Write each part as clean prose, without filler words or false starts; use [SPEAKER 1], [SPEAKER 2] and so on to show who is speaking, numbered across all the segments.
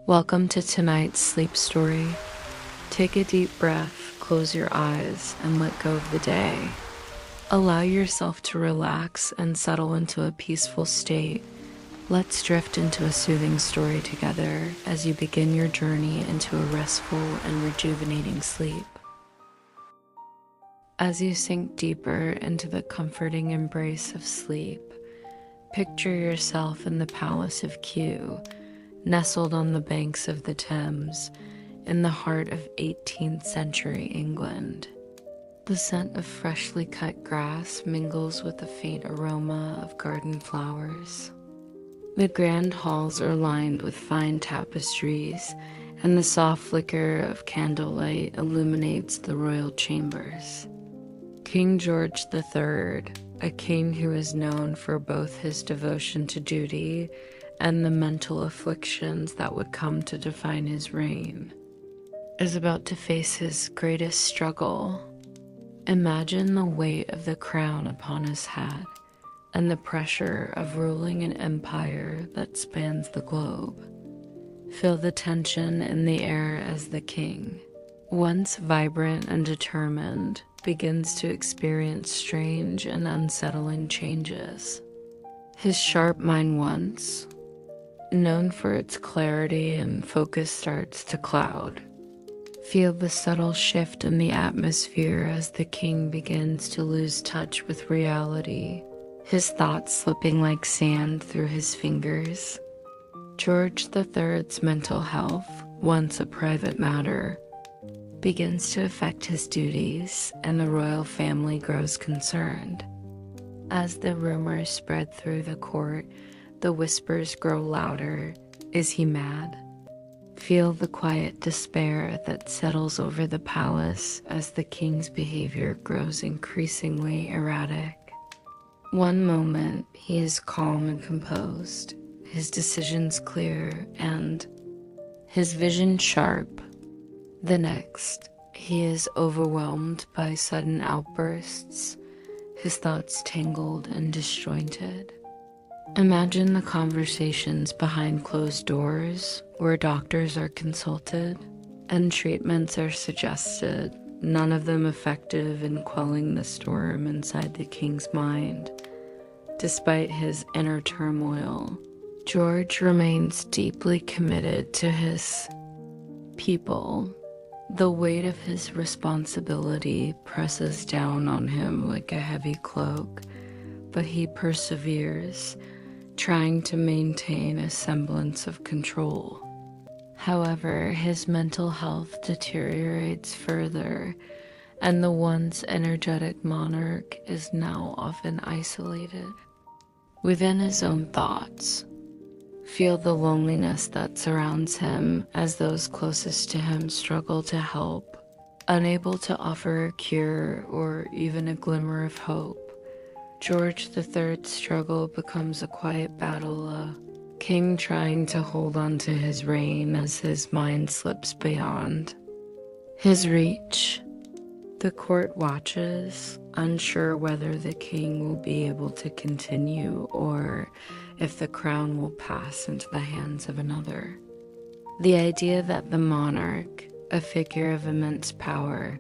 [SPEAKER 1] Welcome to tonight's sleep story. Take a deep breath, close your eyes, and let go of the day. Allow yourself to relax and settle into a peaceful state. Let's drift into a soothing story together as you begin your journey into a restful and rejuvenating sleep. As you sink deeper into the comforting embrace of sleep, picture yourself in the Palace of Kew, nestled on the banks of the Thames, in the heart of 18th century England. The scent of freshly cut grass mingles with the faint aroma of garden flowers. The grand halls are lined with fine tapestries, and the soft flicker of candlelight illuminates the royal chambers. King George III, a king who is known for both his devotion to duty and the mental afflictions that would come to define his reign, is about to face his greatest struggle. Imagine the weight of the crown upon his head and the pressure of ruling an empire that spans the globe. Feel the tension in the air as the king, once vibrant and determined, begins to experience strange and unsettling changes. His sharp mind, once known for its clarity and focus, starts to cloud. Feel the subtle shift in the atmosphere as the king begins to lose touch with reality, his thoughts slipping like sand through his fingers. George III's mental health, once a private matter, begins to affect his duties, and the royal family grows concerned. As the rumors spread through the court, the whispers grow louder. Is he mad? Feel the quiet despair that settles over the palace as the king's behavior grows increasingly erratic. One moment, he is calm and composed, his decisions clear, and his vision sharp. The next, he is overwhelmed by sudden outbursts, his thoughts tangled and disjointed. Imagine the conversations behind closed doors, where doctors are consulted and treatments are suggested, none of them effective in quelling the storm inside the king's mind. Despite his inner turmoil, George remains deeply committed to his people. The weight of his responsibility presses down on him like a heavy cloak, but he perseveres, trying to maintain a semblance of control. However, his mental health deteriorates further, and the once energetic monarch is now often isolated within his own thoughts. Feel the loneliness that surrounds him as those closest to him struggle to help, unable to offer a cure or even a glimmer of hope. George III's struggle becomes a quiet battle, a king trying to hold on to his reign as his mind slips beyond his reach. The court watches, unsure whether the king will be able to continue or if the crown will pass into the hands of another. The idea that the monarch, a figure of immense power,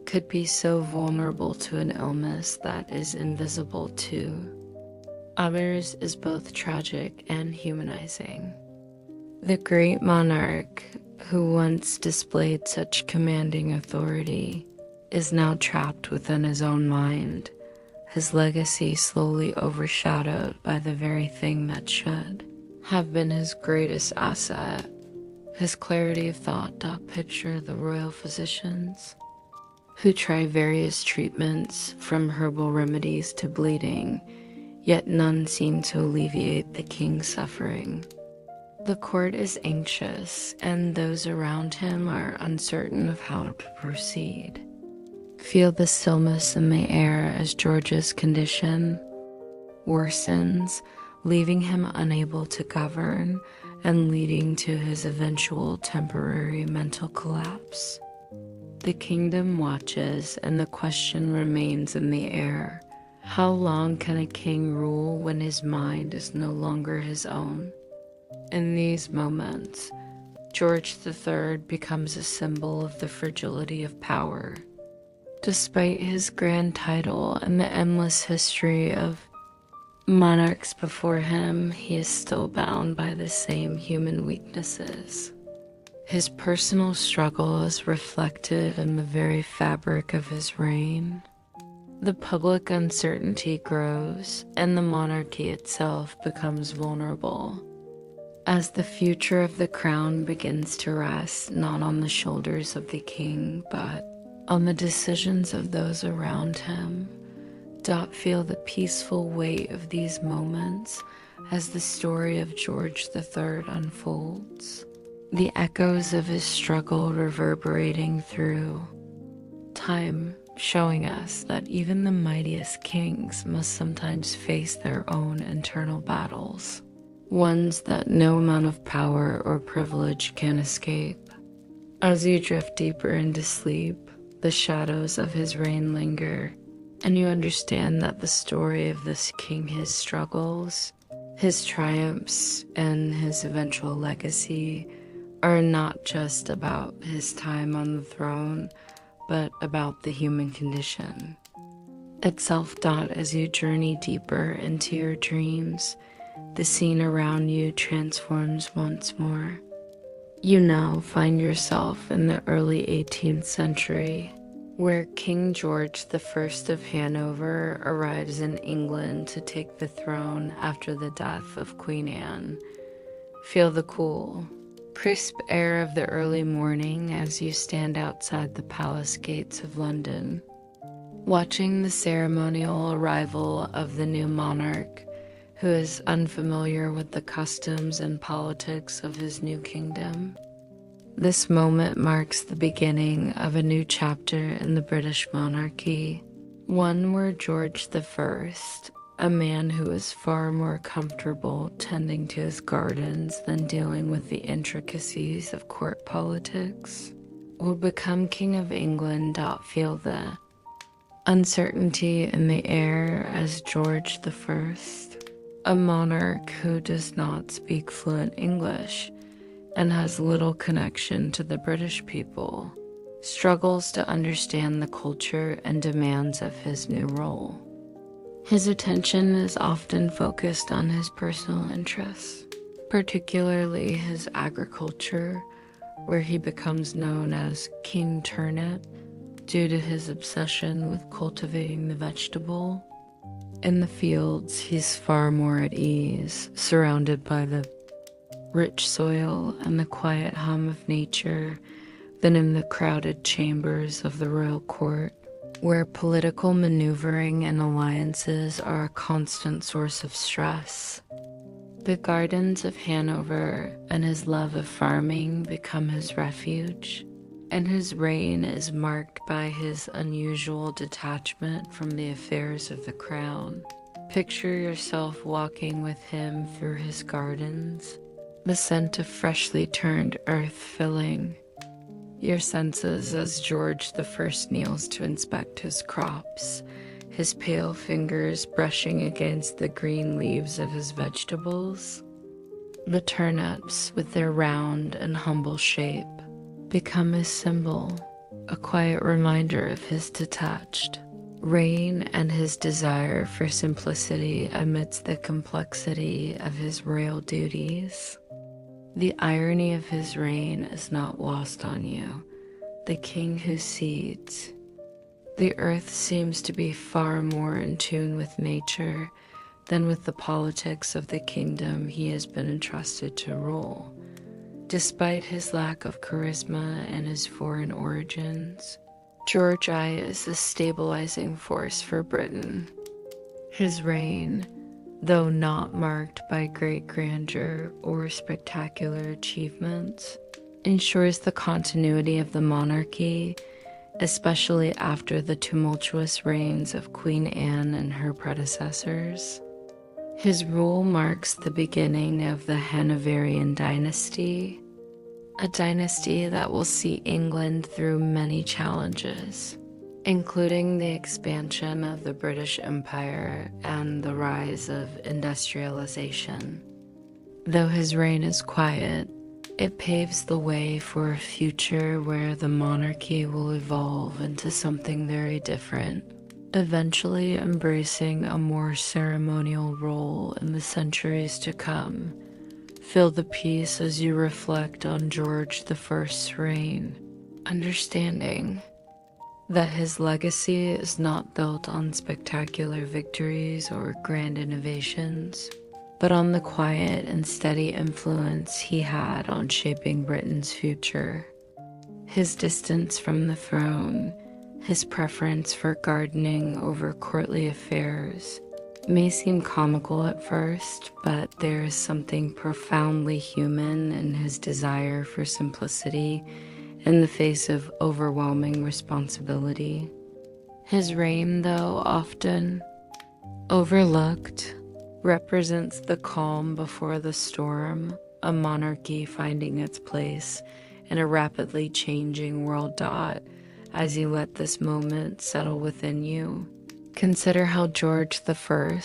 [SPEAKER 1] could be so vulnerable to an illness that is invisible to others is both tragic and humanizing. The great monarch, who once displayed such commanding authority, is now trapped within his own mind, his legacy slowly overshadowed by the very thing that should have been his greatest asset. His clarity of thought. Picture the royal physicians who try various treatments, from herbal remedies to bleeding, yet none seem to alleviate the king's suffering. The court is anxious, and those around him are uncertain of how to proceed. Feel the stillness in the air as George's condition worsens, leaving him unable to govern and leading to his eventual temporary mental collapse. The kingdom watches, and the question remains in the air. How long can a king rule when his mind is no longer his own? In these moments, George III becomes a symbol of the fragility of power. Despite his grand title and the endless history of monarchs before him, he is still bound by the same human weaknesses. His personal struggle is reflected in the very fabric of his reign. The public uncertainty grows, and the monarchy itself becomes vulnerable, as the future of the crown begins to rest not on the shoulders of the king, but on the decisions of those around him. Dot feel the peaceful weight of these moments as the story of George III unfolds, the echoes of his struggle reverberating through time, showing us that even the mightiest kings must sometimes face their own internal battles, ones that no amount of power or privilege can escape. As you drift deeper into sleep, the shadows of his reign linger, and you understand that the story of this king, his struggles, his triumphs, and his eventual legacy are not just about his time on the throne, but about the human condition itself. Dot, as you journey deeper into your dreams, the scene around you transforms once more. You now find yourself in the early 18th century, where King George I of Hanover arrives in England to take the throne after the death of Queen Anne. Feel the cool, crisp air of the early morning as you stand outside the palace gates of London, watching the ceremonial arrival of the new monarch, who is unfamiliar with the customs and politics of his new kingdom. This moment marks the beginning of a new chapter in the British monarchy, one where George I, a man who is far more comfortable tending to his gardens than dealing with the intricacies of court politics, will become King of England. Feel the uncertainty in the air as George I, a monarch who does not speak fluent English and has little connection to the British people, struggles to understand the culture and demands of his new role. His attention is often focused on his personal interests, particularly his agriculture, where he becomes known as King Turnip due to his obsession with cultivating the vegetable. In the fields, he's far more at ease, surrounded by the rich soil and the quiet hum of nature than in the crowded chambers of the royal court, where political maneuvering and alliances are a constant source of stress. The gardens of Hanover and his love of farming become his refuge, and his reign is marked by his unusual detachment from the affairs of the crown. Picture yourself walking with him through his gardens, the scent of freshly turned earth filling your senses as George I kneels to inspect his crops, his pale fingers brushing against the green leaves of his vegetables. The turnips, with their round and humble shape, become his symbol, a quiet reminder of his detached reign and his desire for simplicity amidst the complexity of his royal duties. The irony of his reign is not lost on you, the king who seeds. The earth seems to be far more in tune with nature than with the politics of the kingdom he has been entrusted to rule. Despite his lack of charisma and his foreign origins, George I is a stabilizing force for Britain. His reign, though not marked by great grandeur or spectacular achievements, ensures the continuity of the monarchy, especially after the tumultuous reigns of Queen Anne and her predecessors. His rule marks the beginning of the Hanoverian dynasty, a dynasty that will see England through many challenges, including the expansion of the British Empire and the rise of industrialization. Though his reign is quiet, It paves the way for a future where the monarchy will evolve into something very different, eventually embracing a more ceremonial role in the centuries to come. Feel the peace as you reflect on George I's reign, understanding that his legacy is not built on spectacular victories or grand innovations, but on the quiet and steady influence he had on shaping Britain's future. His distance from the throne, his preference for gardening over courtly affairs, may seem comical at first, but there is something profoundly human in his desire for simplicity in the face of overwhelming responsibility. His reign, though often overlooked, represents the calm before the storm, a monarchy finding its place in a rapidly changing world. As you let this moment settle within you, consider how George I,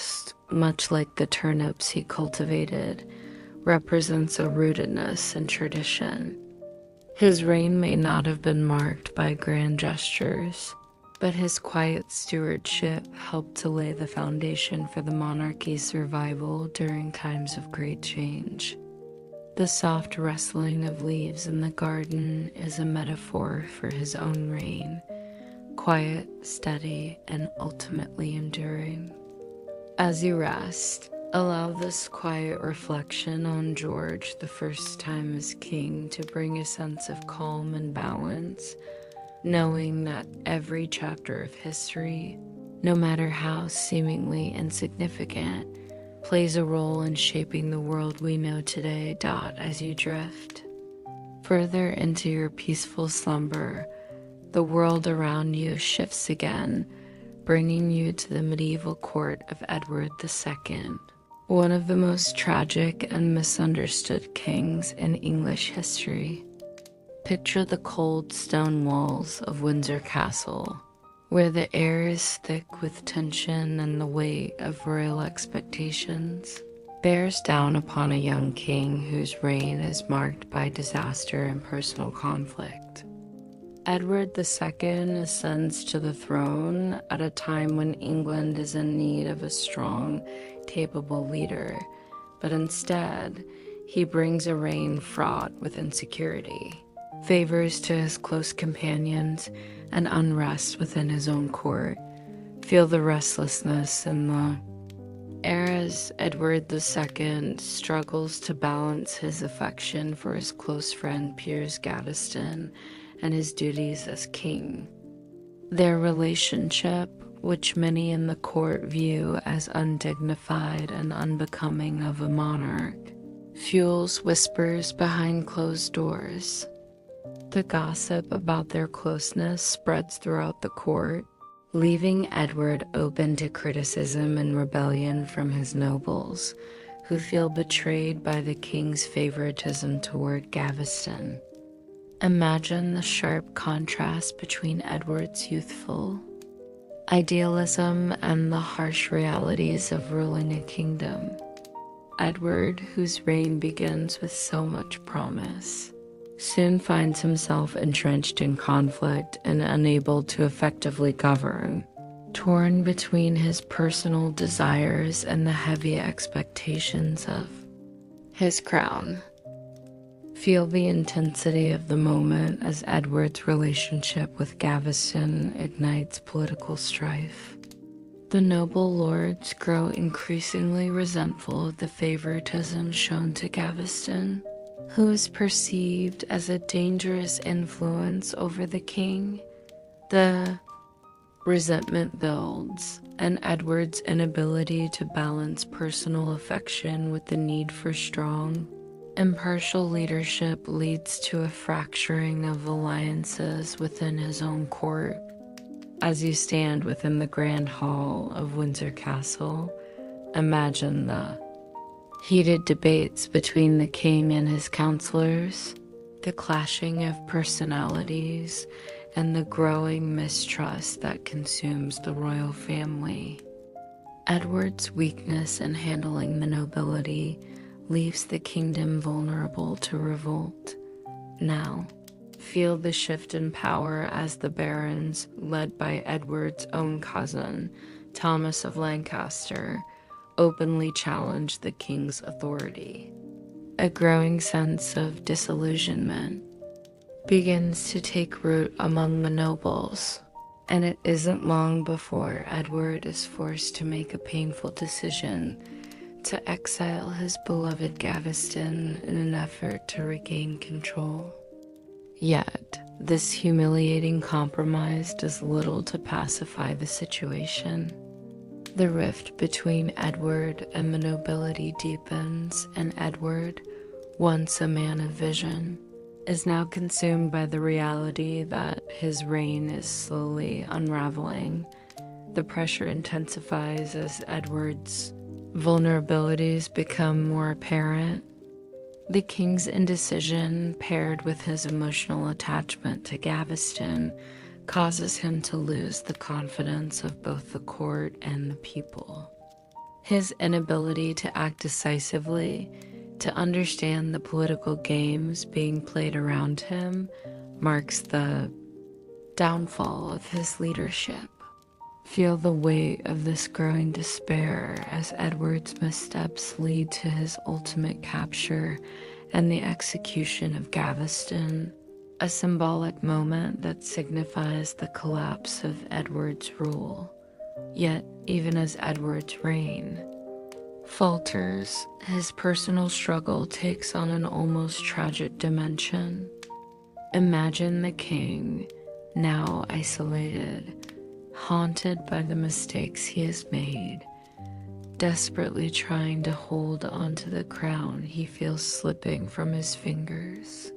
[SPEAKER 1] much like the turnips he cultivated, represents a rootedness and tradition. His reign may not have been marked by grand gestures, but his quiet stewardship helped to lay the foundation for the monarchy's survival during times of great change. The soft rustling of leaves in the garden is a metaphor for his own reign, quiet, steady, and ultimately enduring. As you rest, allow this quiet reflection on George I's time as king to bring a sense of calm and balance, knowing that every chapter of history, no matter how seemingly insignificant, plays a role in shaping the world we know today. As you drift further into your peaceful slumber, the world around you shifts again, bringing you to the medieval court of Edward II, one of the most tragic and misunderstood kings in English history. Picture the cold stone walls of Windsor Castle, where the air is thick with tension and the weight of royal expectations bears down upon a young king whose reign is marked by disaster and personal conflict. Edward II ascends to the throne at a time when England is in need of a strong, capable leader, but instead, he brings a reign fraught with insecurity, favors to his close companions, and unrest within his own court. Feel the restlessness in the air as Edward II struggles to balance his affection for his close friend Piers Gaveston and his duties as king. Their relationship, which many in the court view as undignified and unbecoming of a monarch, fuels whispers behind closed doors. The gossip about their closeness spreads throughout the court, leaving Edward open to criticism and rebellion from his nobles, who feel betrayed by the king's favoritism toward Gaveston. Imagine the sharp contrast between Edward's youthful idealism and the harsh realities of ruling a kingdom. Edward, whose reign begins with so much promise, soon finds himself entrenched in conflict and unable to effectively govern, torn between his personal desires and the heavy expectations of his crown. Feel the intensity of the moment as Edward's relationship with Gaveston ignites political strife. The noble lords grow increasingly resentful of the favoritism shown to Gaveston, who is perceived as a dangerous influence over the king. The resentment builds, and Edward's inability to balance personal affection with the need for strong, impartial leadership leads to a fracturing of alliances within his own court. As you stand within the grand hall of Windsor Castle, imagine the heated debates between the king and his counselors, the clashing of personalities, and the growing mistrust that consumes the royal family. Edward's weakness in handling the nobility leaves the kingdom vulnerable to revolt. Now, feel the shift in power as the barons, led by Edward's own cousin, Thomas of Lancaster, openly challenge the king's authority. A growing sense of disillusionment begins to take root among the nobles, and it isn't long before Edward is forced to make a painful decision to exile his beloved Gaveston in an effort to regain control. Yet, this humiliating compromise does little to pacify the situation. The rift between Edward and the nobility deepens, and Edward, once a man of vision, is now consumed by the reality that his reign is slowly unraveling. The pressure intensifies as Edward's vulnerabilities become more apparent. The king's indecision, paired with his emotional attachment to Gaveston, causes him to lose the confidence of both the court and the people. His inability to act decisively, to understand the political games being played around him, marks the downfall of his leadership. Feel the weight of this growing despair as Edward's missteps lead to his ultimate capture and the execution of Gaveston, a symbolic moment that signifies the collapse of Edward's rule. Yet, even as Edward's reign falters, his personal struggle takes on an almost tragic dimension. Imagine the king, now isolated, haunted by the mistakes he has made, desperately trying to hold onto the crown he feels slipping from his fingers.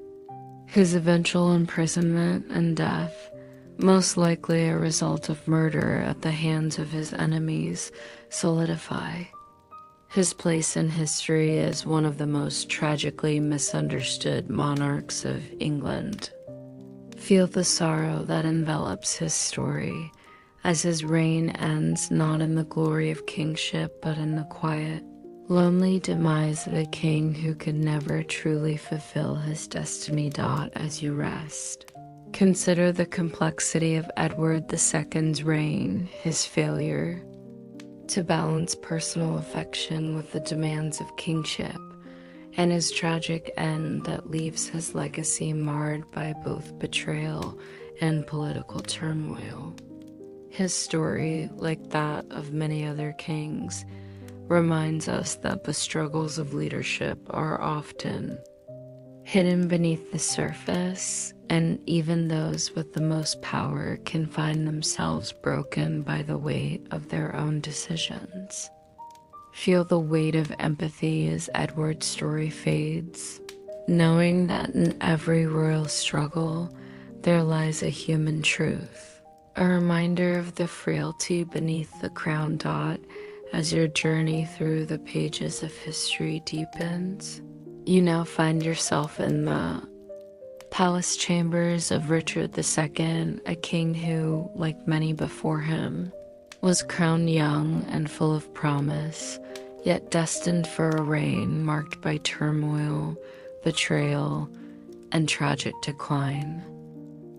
[SPEAKER 1] His eventual imprisonment and death, most likely a result of murder at the hands of his enemies, solidify his place in history as one of the most tragically misunderstood monarchs of England. Feel the sorrow that envelops his story, as his reign ends not in the glory of kingship but in the quiet, lonely demise of a king who could never truly fulfill his destiny. As you rest, consider the complexity of Edward II's reign, his failure to balance personal affection with the demands of kingship, and his tragic end that leaves his legacy marred by both betrayal and political turmoil. His story, like that of many other kings, reminds us that the struggles of leadership are often hidden beneath the surface, and even those with the most power can find themselves broken by the weight of their own decisions. Feel the weight of empathy as Edward's story fades, knowing that in every royal struggle there lies a human truth, a reminder of the frailty beneath the crown. As your journey through the pages of history deepens, you now find yourself in the palace chambers of Richard II, a king who, like many before him, was crowned young and full of promise, yet destined for a reign marked by turmoil, betrayal, and tragic decline.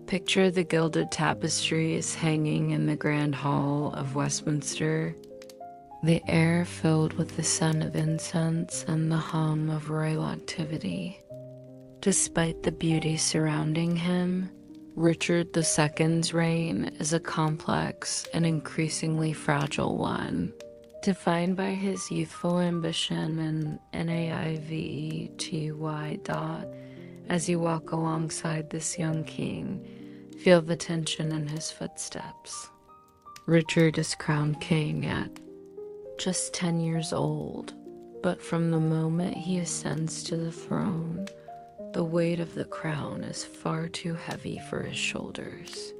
[SPEAKER 1] Picture the gilded tapestries hanging in the Grand Hall of Westminster, the air filled with the scent of incense and the hum of royal activity. Despite the beauty surrounding him, Richard II's reign is a complex and increasingly fragile one, defined by his youthful ambition and naivety. As you walk alongside this young king, feel the tension in his footsteps. Richard is crowned king at just 10 years old, but from the moment he ascends to the throne, the weight of the crown is far too heavy for his shoulders.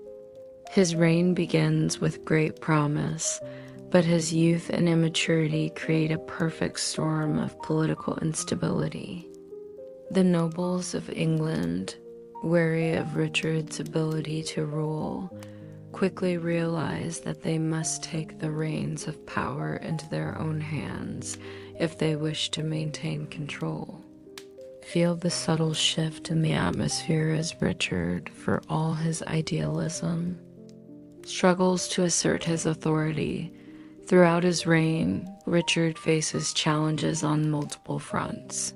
[SPEAKER 1] His reign begins with great promise, but his youth and immaturity create a perfect storm of political instability. The nobles of England, wary of Richard's ability to rule, quickly realize that they must take the reins of power into their own hands if they wish to maintain control. Feel the subtle shift in the atmosphere as Richard, for all his idealism, struggles to assert his authority. Throughout his reign, Richard faces challenges on multiple fronts.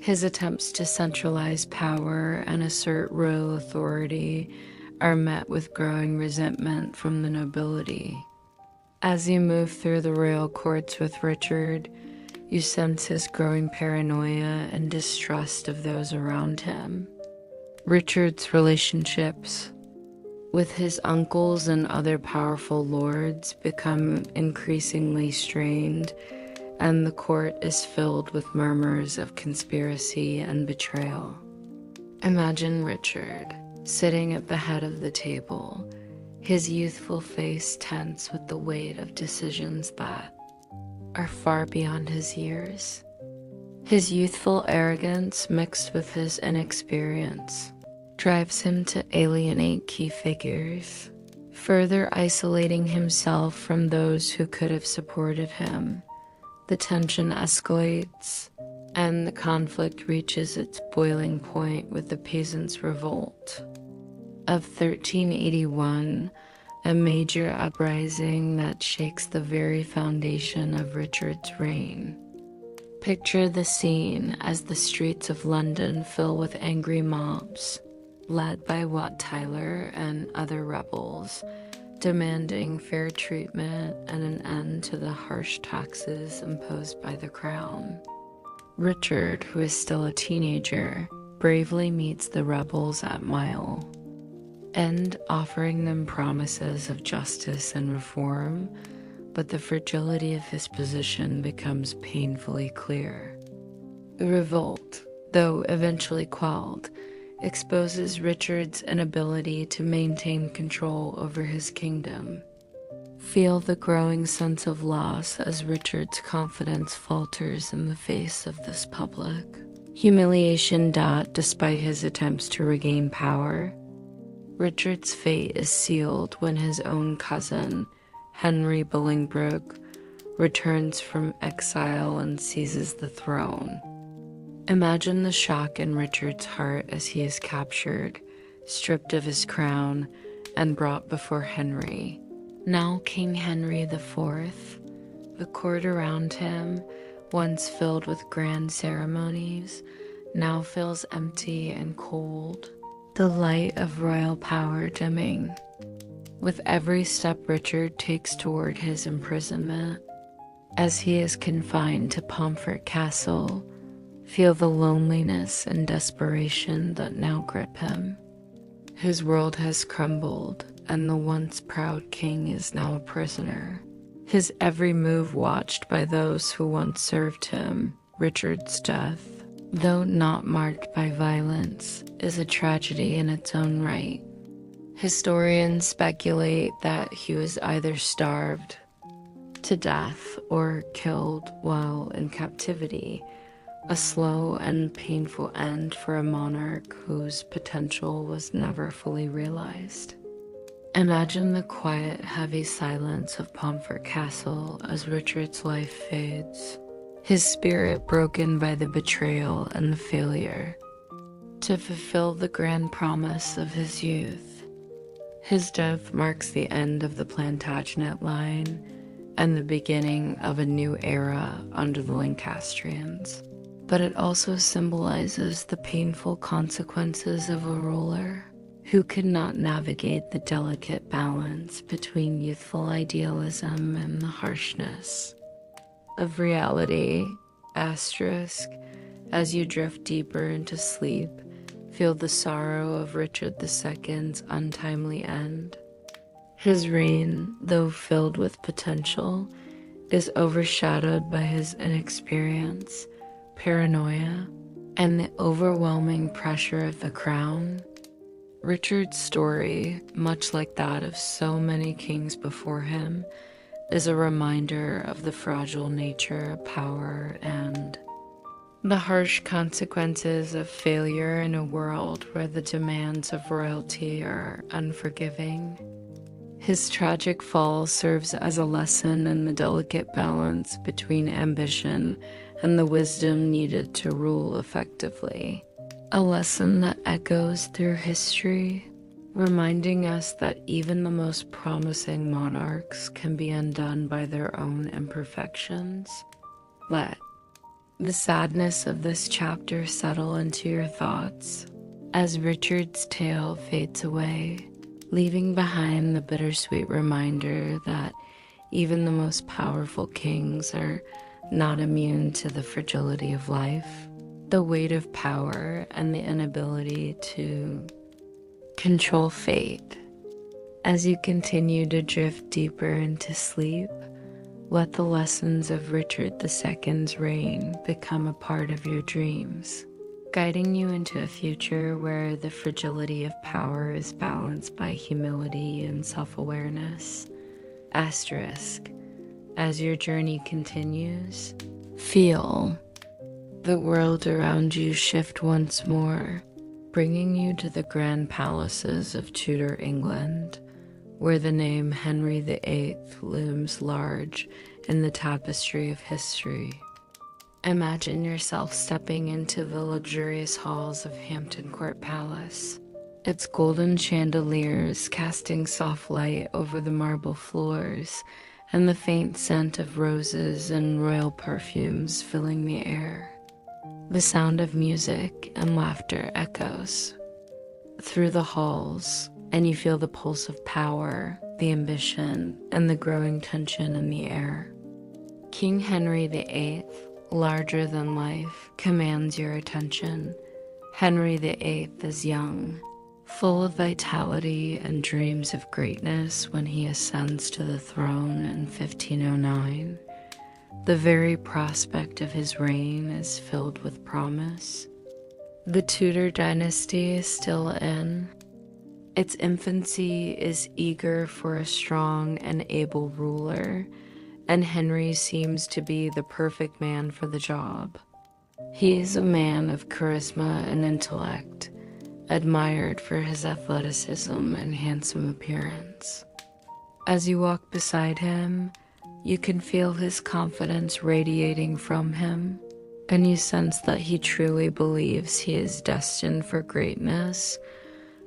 [SPEAKER 1] His attempts to centralize power and assert royal authority are met with growing resentment from the nobility. As you move through the royal courts with Richard, you sense his growing paranoia and distrust of those around him. Richard's relationships with his uncles and other powerful lords become increasingly strained, and the court is filled with murmurs of conspiracy and betrayal. Imagine Richard sitting at the head of the table, his youthful face tense with the weight of decisions that are far beyond his years. His youthful arrogance, mixed with his inexperience, drives him to alienate key figures, further isolating himself from those who could have supported him. The tension escalates, and the conflict reaches its boiling point with the peasants' revolt of 1381, a major uprising that shakes the very foundation of Richard's reign. Picture the scene as the streets of London fill with angry mobs, led by Wat Tyler and other rebels, demanding fair treatment and an end to the harsh taxes imposed by the crown. Richard, who is still a teenager, bravely meets the rebels at Mile, and offering them promises of justice and reform, but the fragility of his position becomes painfully clear. The revolt, though eventually quelled, exposes Richard's inability to maintain control over his kingdom. Feel the growing sense of loss as Richard's confidence falters in the face of this public humiliation. Despite his attempts to regain power, Richard's fate is sealed when his own cousin, Henry Bolingbroke, returns from exile and seizes the throne. Imagine the shock in Richard's heart as he is captured, stripped of his crown, and brought before Henry, now King Henry IV. The court around him, once filled with grand ceremonies, now feels empty and cold, the light of royal power dimming. With every step Richard takes toward his imprisonment, as he is confined to Pomfret Castle, feel the loneliness and desperation that now grip him. His world has crumbled, and the once proud king is now a prisoner, his every move watched by those who once served him. Richard's death, though not marked by violence, is a tragedy in its own right. Historians speculate that he was either starved to death or killed while in captivity, a slow and painful end for a monarch whose potential was never fully realized. Imagine the quiet, heavy silence of Pomfret Castle as Richard's life fades, his spirit broken by the betrayal and the failure to fulfill the grand promise of his youth. His death marks the end of the Plantagenet line and the beginning of a new era under the Lancastrians. But it also symbolizes the painful consequences of a ruler who could not navigate the delicate balance between youthful idealism and the harshness of reality. Asterisk, as you drift deeper into sleep, feel the sorrow of Richard II's untimely end. His reign, though filled with potential, is overshadowed by his inexperience, paranoia, and the overwhelming pressure of the crown. Richard's story, much like that of so many kings before him, is a reminder of the fragile nature of power and the harsh consequences of failure in a world where the demands of royalty are unforgiving. His tragic fall serves as a lesson in the delicate balance between ambition and the wisdom needed to rule effectively. A lesson that echoes through history, reminding us that even the most promising monarchs can be undone by their own imperfections. Let the sadness of this chapter settle into your thoughts as Richard's tale fades away, leaving behind the bittersweet reminder that even the most powerful kings are not immune to the fragility of life, the weight of power, and the inability to control fate. As you continue to drift deeper into sleep, let the lessons of Richard II's reign become a part of your dreams, guiding you into a future where the fragility of power is balanced by humility and self-awareness. Asterisk. As your journey continues, feel the world around you shift once more, bringing you to the grand palaces of Tudor England, where the name Henry VIII looms large in the tapestry of history. Imagine yourself stepping into the luxurious halls of Hampton Court Palace, its golden chandeliers casting soft light over the marble floors, and the faint scent of roses and royal perfumes filling the air. The sound of music and laughter echoes through the halls, and you feel the pulse of power, the ambition, and the growing tension in the air. King Henry VIII, larger than life, commands your attention. Henry VIII is young, full of vitality and dreams of greatness when he ascends to the throne in 1509. The very prospect of his reign is filled with promise. The Tudor dynasty is still in its infancy, is eager for a strong and able ruler, and Henry seems to be the perfect man for the job. He is a man of charisma and intellect, admired for his athleticism and handsome appearance. As you walk beside him, you can feel his confidence radiating from him, and you sense that he truly believes he is destined for greatness,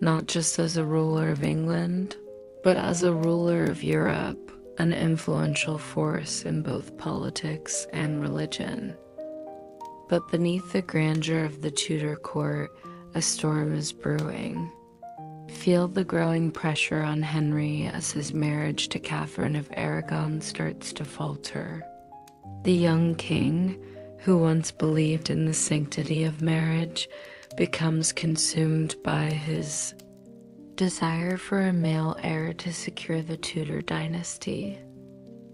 [SPEAKER 1] not just as a ruler of England, but as a ruler of Europe, an influential force in both politics and religion. But beneath the grandeur of the Tudor court, a storm is brewing. Feel the growing pressure on Henry as his marriage to Catherine of Aragon starts to falter. The young king, who once believed in the sanctity of marriage, becomes consumed by his desire for a male heir to secure the Tudor dynasty.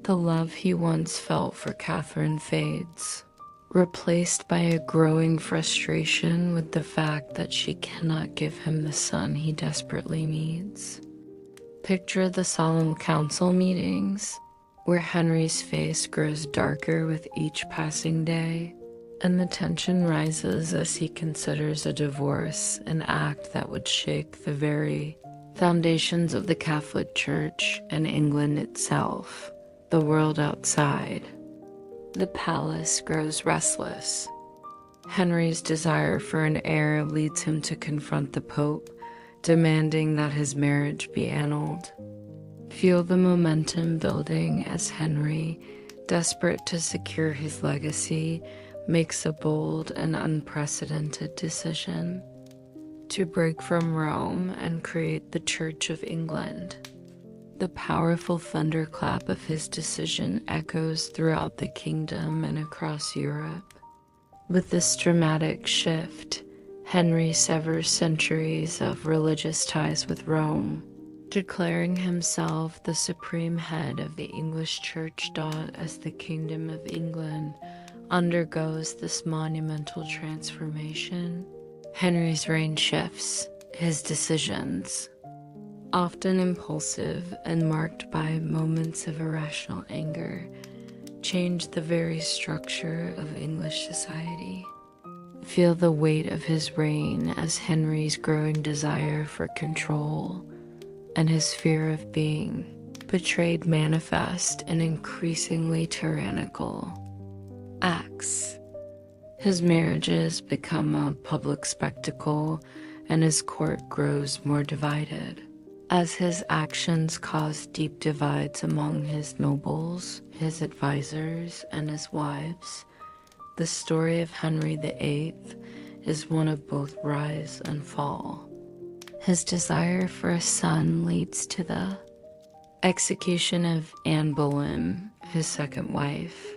[SPEAKER 1] The love he once felt for Catherine fades, replaced by a growing frustration with the fact that she cannot give him the son he desperately needs. Picture the solemn council meetings, where Henry's face grows darker with each passing day, and the tension rises as he considers a divorce, an act that would shake the very foundations of the Catholic Church and England itself, the world outside. The palace grows restless. Henry's desire for an heir leads him to confront the Pope, demanding that his marriage be annulled. Feel the momentum building as Henry, desperate to secure his legacy, makes a bold and unprecedented decision to break from Rome and create the Church of England. The powerful thunderclap of his decision echoes throughout the kingdom and across Europe. With this dramatic shift, Henry severs centuries of religious ties with Rome, declaring himself the supreme head of the English Church. As the Kingdom of England undergoes this monumental transformation, Henry's reign shifts. His decisions, often impulsive and marked by moments of irrational anger, change the very structure of English society. Feel the weight of his reign as Henry's growing desire for control, and his fear of being betrayed manifest in increasingly tyrannical acts. His marriages become a public spectacle, and his court grows more divided, as his actions cause deep divides among his nobles, his advisors, and his wives. The story of Henry VIII is one of both rise and fall. His desire for a son leads to the execution of Anne Boleyn, his second wife,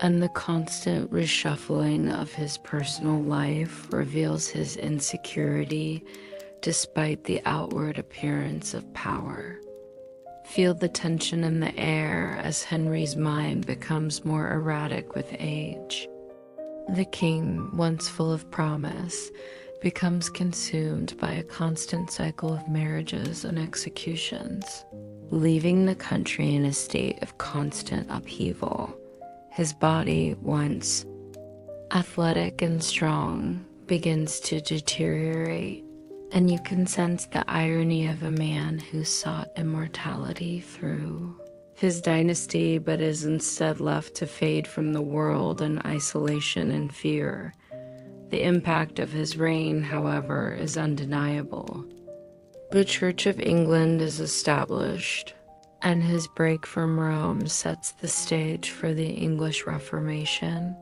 [SPEAKER 1] and the constant reshuffling of his personal life reveals his insecurity despite the outward appearance of power. Feel the tension in the air as Henry's mind becomes more erratic with age. The king, once full of promise, becomes consumed by a constant cycle of marriages and executions, leaving the country in a state of constant upheaval. His body, once athletic and strong, begins to deteriorate, and you can sense the irony of a man who sought immortality through his dynasty but is instead left to fade from the world in isolation and fear. The impact of his reign, however, is undeniable. The Church of England is established, and his break from Rome sets the stage for the English Reformation,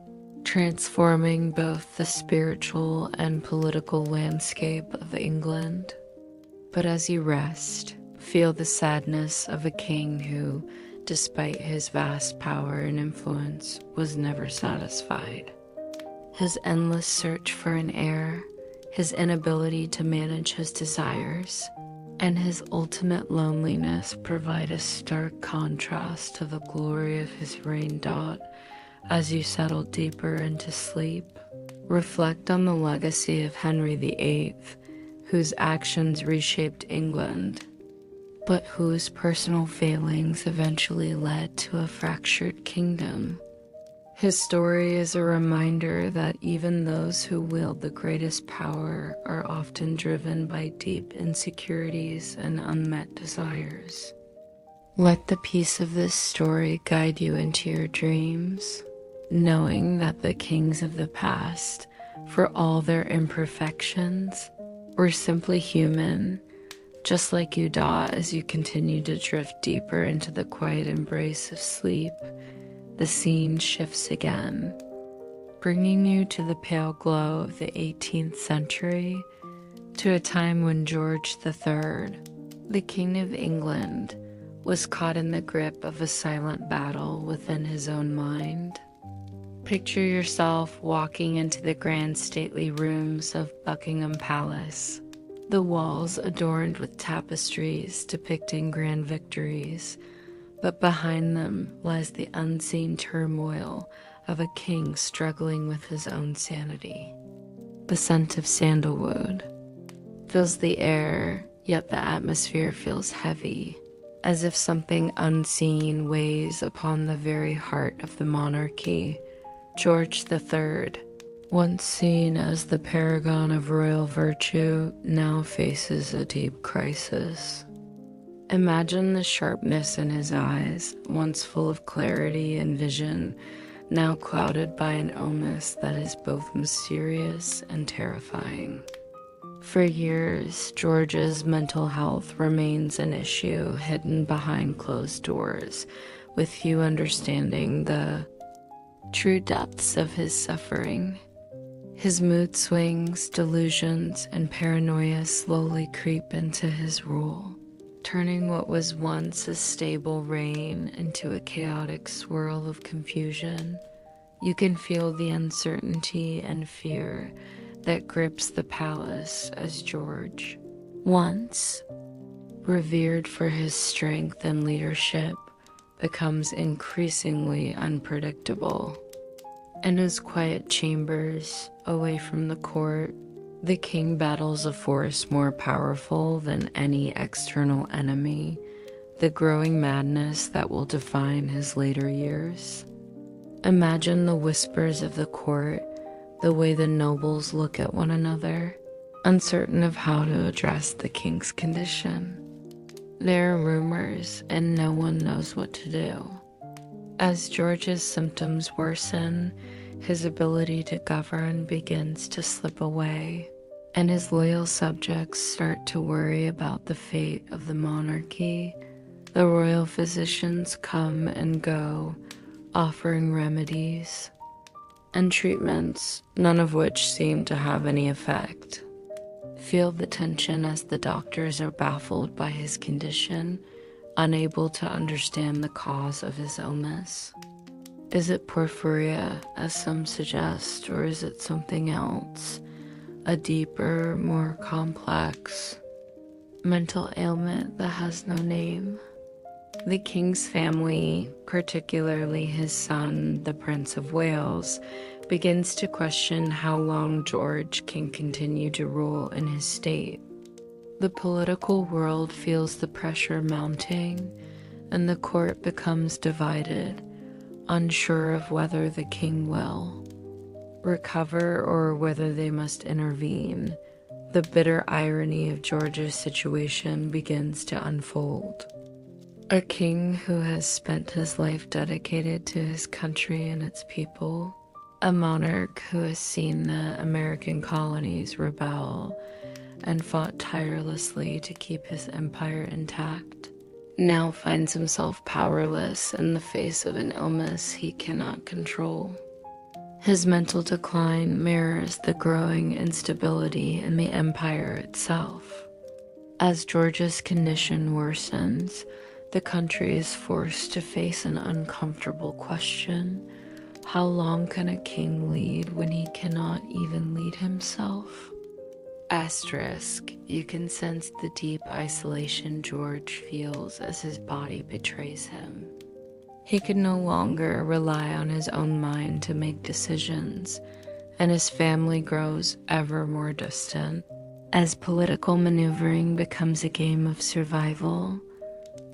[SPEAKER 1] transforming both the spiritual and political landscape of England. But as you rest, feel the sadness of a king who, despite his vast power and influence, was never satisfied. His endless search for an heir, his inability to manage his desires, and his ultimate loneliness provide a stark contrast to the glory of his reign. As you settle deeper into sleep, reflect on the legacy of Henry VIII, whose actions reshaped England, but whose personal failings eventually led to a fractured kingdom. His story is a reminder that even those who wield the greatest power are often driven by deep insecurities and unmet desires. Let the peace of this story guide you into your dreams, knowing that the kings of the past, for all their imperfections, were simply human, just like you, as you continue to drift deeper into the quiet embrace of sleep. The scene shifts again, bringing you to the pale glow of the 18th century, to a time when George III, the King of England, was caught in the grip of a silent battle within his own mind. Picture yourself walking into the grand stately rooms of Buckingham Palace, the walls adorned with tapestries depicting grand victories, but behind them lies the unseen turmoil of a king struggling with his own sanity. The scent of sandalwood fills the air, yet the atmosphere feels heavy, as if something unseen weighs upon the very heart of the monarchy. George III, once seen as the paragon of royal virtue, now faces a deep crisis. Imagine the sharpness in his eyes, once full of clarity and vision, now clouded by an illness that is both mysterious and terrifying. For years, George's mental health remains an issue hidden behind closed doors, with few understanding the true depths of his suffering. His mood swings, delusions, and paranoia slowly creep into his rule, turning what was once a stable reign into a chaotic swirl of confusion. You can feel the uncertainty and fear that grips the palace as George, once revered for his strength and leadership, becomes increasingly unpredictable. In his quiet chambers, away from the court, the king battles a force more powerful than any external enemy, the growing madness that will define his later years. Imagine the whispers of the court, the way the nobles look at one another, uncertain of how to address the king's condition. There are rumors, and no one knows what to do. As George's symptoms worsen, his ability to govern begins to slip away, and his loyal subjects start to worry about the fate of the monarchy. The royal physicians come and go, offering remedies and treatments, none of which seem to have any effect. Feel the tension as the doctors are baffled by his condition, unable to understand the cause of his illness. Is it porphyria, as some suggest, or is it something else? A deeper, more complex mental ailment that has no name? The king's family, particularly his son, the Prince of Wales, begins to question how long George can continue to rule in his state. The political world feels the pressure mounting, and the court becomes divided, unsure of whether the king will recover or whether they must intervene. The bitter irony of George's situation begins to unfold. A king who has spent his life dedicated to his country and its people, a monarch who has seen the American colonies rebel and fought tirelessly to keep his empire intact, now finds himself powerless in the face of an illness he cannot control. His mental decline mirrors the growing instability in the empire itself. As George's condition worsens, the country is forced to face an uncomfortable question. How long can a king lead when he cannot even lead himself? Asterisk, you can sense the deep isolation George feels as his body betrays him. He can no longer rely on his own mind to make decisions, and his family grows ever more distant. As political maneuvering becomes a game of survival,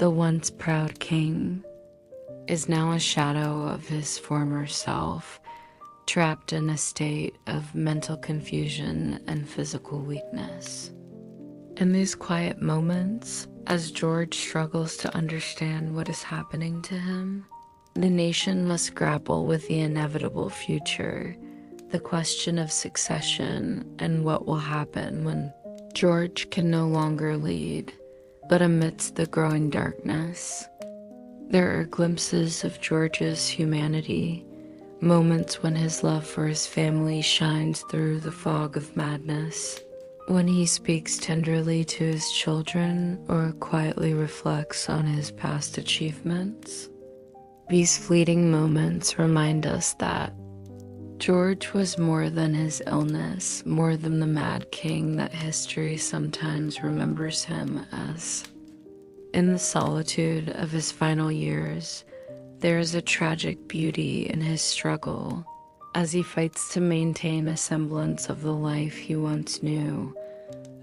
[SPEAKER 1] the once proud king is now a shadow of his former self, trapped in a state of mental confusion and physical weakness. In these quiet moments, as George struggles to understand what is happening to him, the nation must grapple with the inevitable future, the question of succession and what will happen when George can no longer lead. But amidst the growing darkness, there are glimpses of George's humanity, moments when his love for his family shines through the fog of madness, when he speaks tenderly to his children or quietly reflects on his past achievements. These fleeting moments remind us that George was more than his illness, more than the mad king that history sometimes remembers him as. In the solitude of his final years, there is a tragic beauty in his struggle as he fights to maintain a semblance of the life he once knew.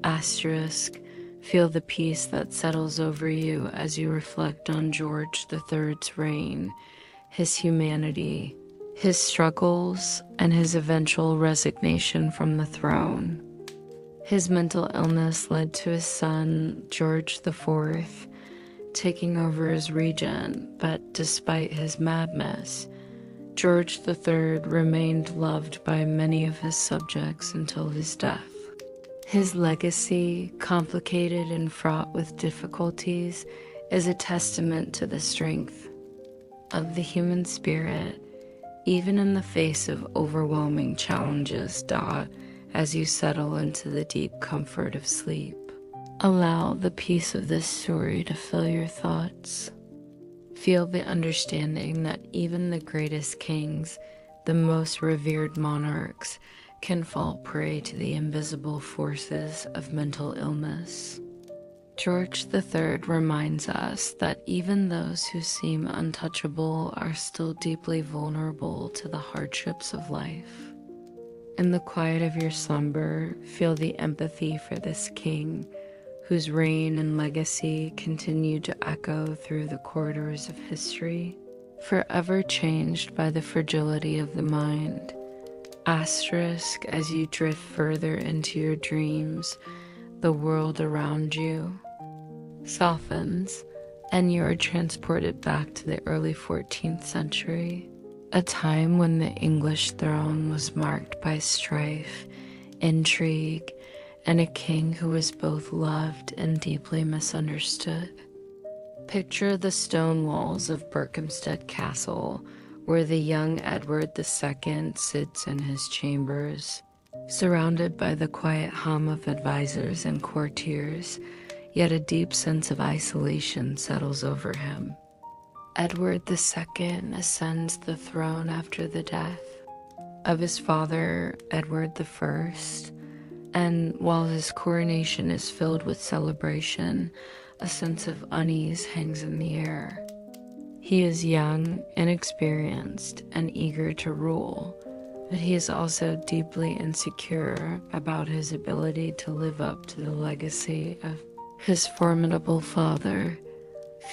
[SPEAKER 1] Asterisk, feel the peace that settles over you as you reflect on George III's reign, his humanity, his struggles, and his eventual resignation from the throne. His mental illness led to his son, George IV, taking over as regent, but despite his madness, George III remained loved by many of his subjects until his death. His legacy, complicated and fraught with difficulties, is a testament to the strength of the human spirit, even in the face of overwhelming challenges. As you settle into the deep comfort of sleep, allow the peace of this story to fill your thoughts. Feel the understanding that even the greatest kings, the most revered monarchs, can fall prey to the invisible forces of mental illness. George III reminds us that even those who seem untouchable are still deeply vulnerable to the hardships of life. In the quiet of your slumber, feel the empathy for this king, whose reign and legacy continue to echo through the corridors of history, forever changed by the fragility of the mind. Asterisk, as you drift further into your dreams, the world around you softens, and you are transported back to the early 14th century, a time when the English throne was marked by strife, intrigue, and a king who was both loved and deeply misunderstood. Picture the stone walls of Berkhamsted Castle, where the young Edward II sits in his chambers, surrounded by the quiet hum of advisors and courtiers, yet a deep sense of isolation settles over him. Edward II ascends the throne after the death of his father, Edward I, and while his coronation is filled with celebration, a sense of unease hangs in the air. He is young, inexperienced, and eager to rule, but he is also deeply insecure about his ability to live up to the legacy of his formidable father.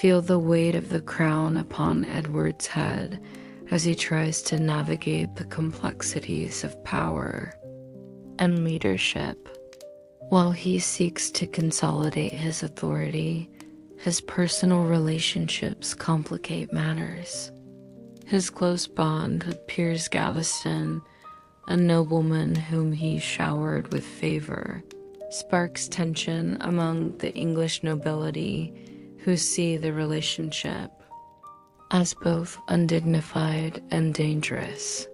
[SPEAKER 1] Feel the weight of the crown upon Edward's head as he tries to navigate the complexities of power and leadership. While he seeks to consolidate his authority, his personal relationships complicate matters. His close bond with Piers Gaveston, a nobleman whom he showered with favor, sparks tension among the English nobility who see the relationship as both undignified and dangerous.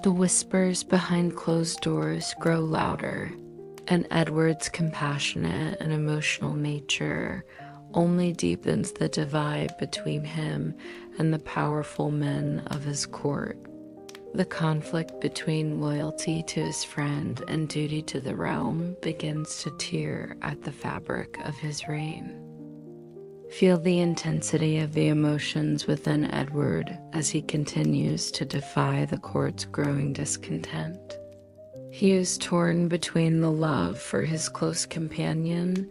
[SPEAKER 1] The whispers behind closed doors grow louder, and Edward's compassionate and emotional nature only deepens the divide between him and the powerful men of his court. The conflict between loyalty to his friend and duty to the realm begins to tear at the fabric of his reign. Feel the intensity of the emotions within Edward as he continues to defy the court's growing discontent. He is torn between the love for his close companion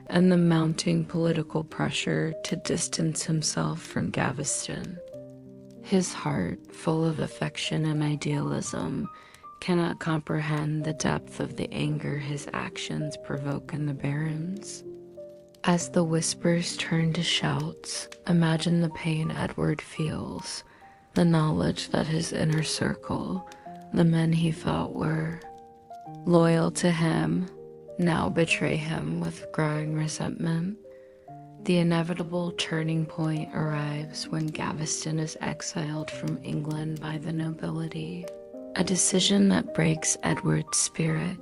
[SPEAKER 1] and the mounting political pressure to distance himself from Gaveston. His heart, full of affection and idealism, cannot comprehend the depth of the anger his actions provoke in the barons. As the whispers turn to shouts, imagine the pain Edward feels, the knowledge that his inner circle, the men he thought were loyal to him, now betray him with growing resentment. The inevitable turning point arrives when Gaveston is exiled from England by the nobility, a decision that breaks Edward's spirit.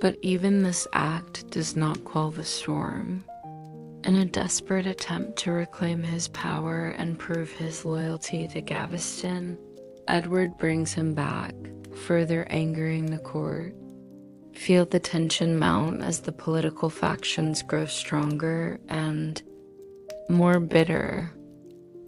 [SPEAKER 1] But even this act does not quell the storm. In a desperate attempt to reclaim his power and prove his loyalty to Gaveston, Edward brings him back, further angering the court. Feel the tension mount as the political factions grow stronger and more bitter.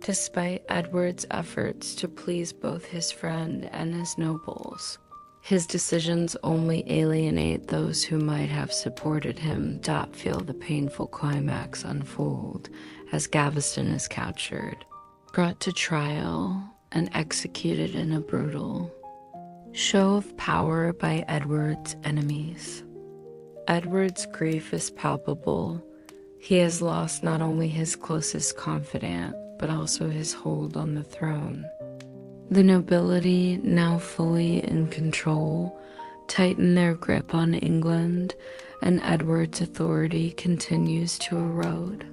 [SPEAKER 1] Despite Edward's efforts to please both his friend and his nobles, his decisions only alienate those who might have supported him. Feel the painful climax unfold as Gaveston is captured, brought to trial, and executed in a brutal show of power by Edward's enemies. Edward's grief is palpable. He has lost not only his closest confidant, but also his hold on the throne. The nobility, now fully in control, tighten their grip on England, and Edward's authority continues to erode.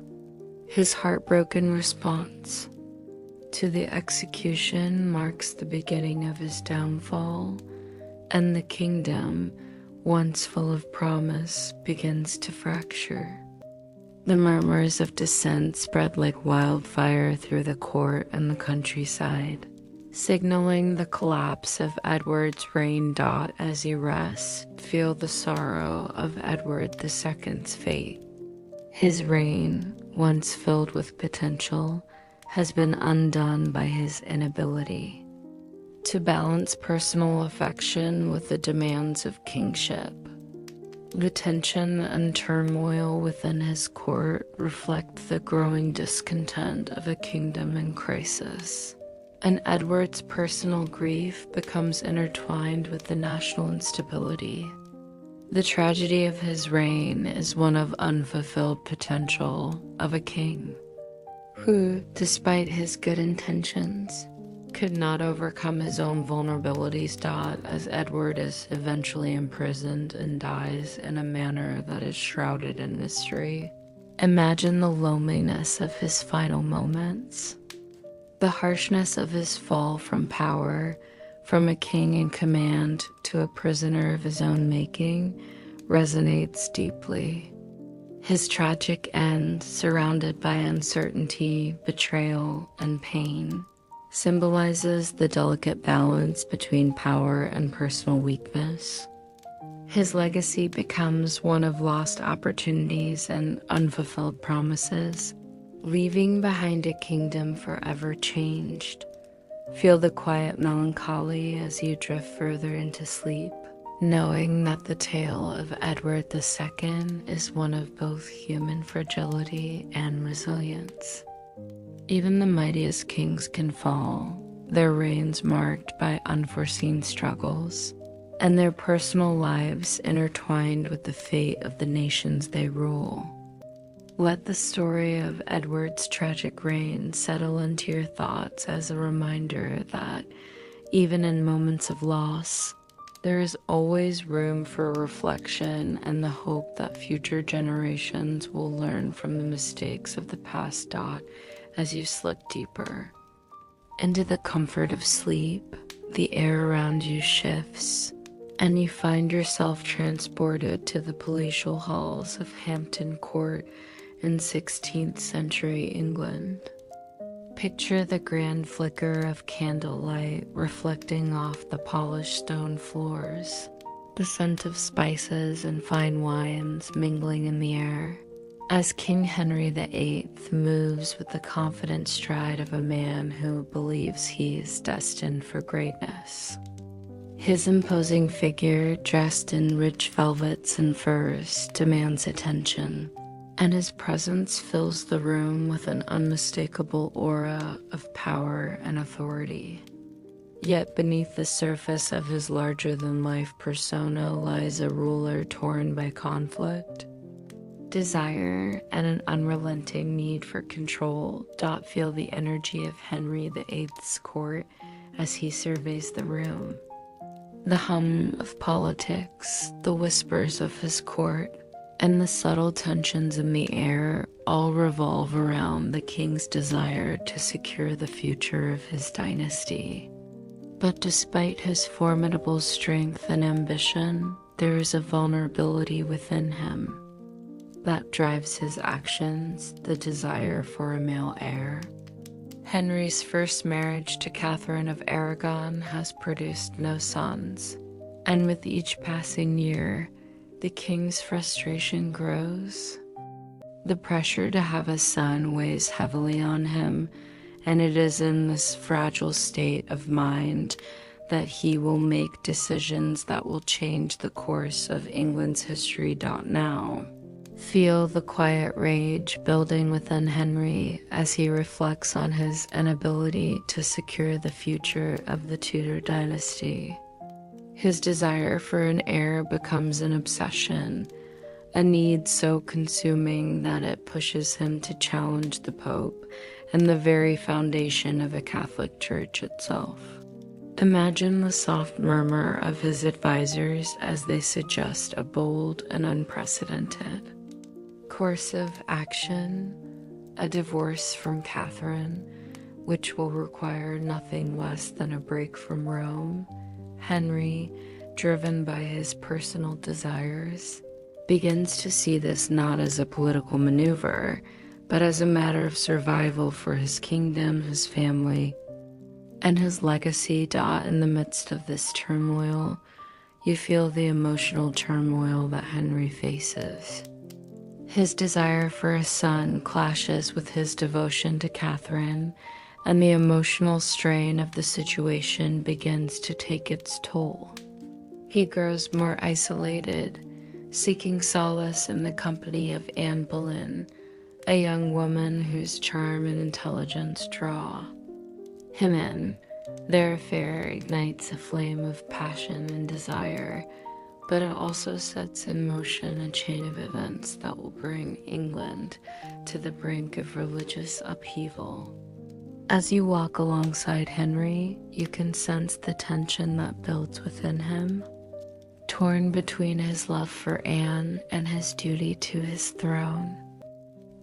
[SPEAKER 1] His heartbroken response to the execution marks the beginning of his downfall, and the kingdom, once full of promise, begins to fracture. The murmurs of dissent spread like wildfire through the court and the countryside, signaling the collapse of Edward's reign. As he rests, feel the sorrow of Edward II's fate. His reign, once filled with potential, has been undone by his inability to balance personal affection with the demands of kingship. The tension and turmoil within his court reflect the growing discontent of a kingdom in crisis, and Edward's personal grief becomes intertwined with the national instability. The tragedy of his reign is one of unfulfilled potential of a king who, despite his good intentions, could not overcome his own vulnerabilities. As Edward is eventually imprisoned and dies in a manner that is shrouded in mystery. Imagine the loneliness of his final moments, the harshness of his fall from power, from a king in command to a prisoner of his own making, resonates deeply. His tragic end, surrounded by uncertainty, betrayal, and pain, symbolizes the delicate balance between power and personal weakness. His legacy becomes one of lost opportunities and unfulfilled promises, leaving behind a kingdom forever changed. Feel the quiet melancholy as you drift further into sleep, knowing that the tale of Edward II is one of both human fragility and resilience. Even the mightiest kings can fall, their reigns marked by unforeseen struggles, and their personal lives intertwined with the fate of the nations they rule. Let the story of Edward's tragic reign settle into your thoughts as a reminder that, even in moments of loss, there is always room for reflection and the hope that future generations will learn from the mistakes of the past. As you slip deeper into the comfort of sleep, the air around you shifts, and you find yourself transported to the palatial halls of Hampton Court in 16th century England. Picture the grand flicker of candlelight reflecting off the polished stone floors, the scent of spices and fine wines mingling in the air, as King Henry VIII moves with the confident stride of a man who believes he is destined for greatness. His imposing figure, dressed in rich velvets and furs, demands attention, and his presence fills the room with an unmistakable aura of power and authority. Yet beneath the surface of his larger-than-life persona lies a ruler torn by conflict, desire, and an unrelenting need for control. Feel the energy of Henry VIII's court as he surveys the room. The hum of politics, the whispers of his court, and the subtle tensions in the air all revolve around the king's desire to secure the future of his dynasty. But despite his formidable strength and ambition, there is a vulnerability within him that drives his actions, the desire for a male heir. Henry's first marriage to Catherine of Aragon has produced no sons, and with each passing year, the king's frustration grows. The pressure to have a son weighs heavily on him, and it is in this fragile state of mind that he will make decisions that will change the course of England's history. Now, feel the quiet rage building within Henry as he reflects on his inability to secure the future of the Tudor dynasty. His desire for an heir becomes an obsession, a need so consuming that it pushes him to challenge the Pope and the very foundation of a Catholic Church itself. Imagine the soft murmur of his advisors as they suggest a bold and unprecedented course of action, a divorce from Catherine, which will require nothing less than a break from Rome. Henry, driven by his personal desires, begins to see this not as a political maneuver, but as a matter of survival for his kingdom, his family, and his legacy. In the midst of this turmoil, you feel the emotional turmoil that Henry faces. His desire for a son clashes with his devotion to Catherine, and the emotional strain of the situation begins to take its toll. He grows more isolated, seeking solace in the company of Anne Boleyn, a young woman whose charm and intelligence draw him in. Their affair ignites a flame of passion and desire, but it also sets in motion a chain of events that will bring England to the brink of religious upheaval. As you walk alongside Henry, you can sense the tension that builds within him, torn between his love for Anne and his duty to his throne.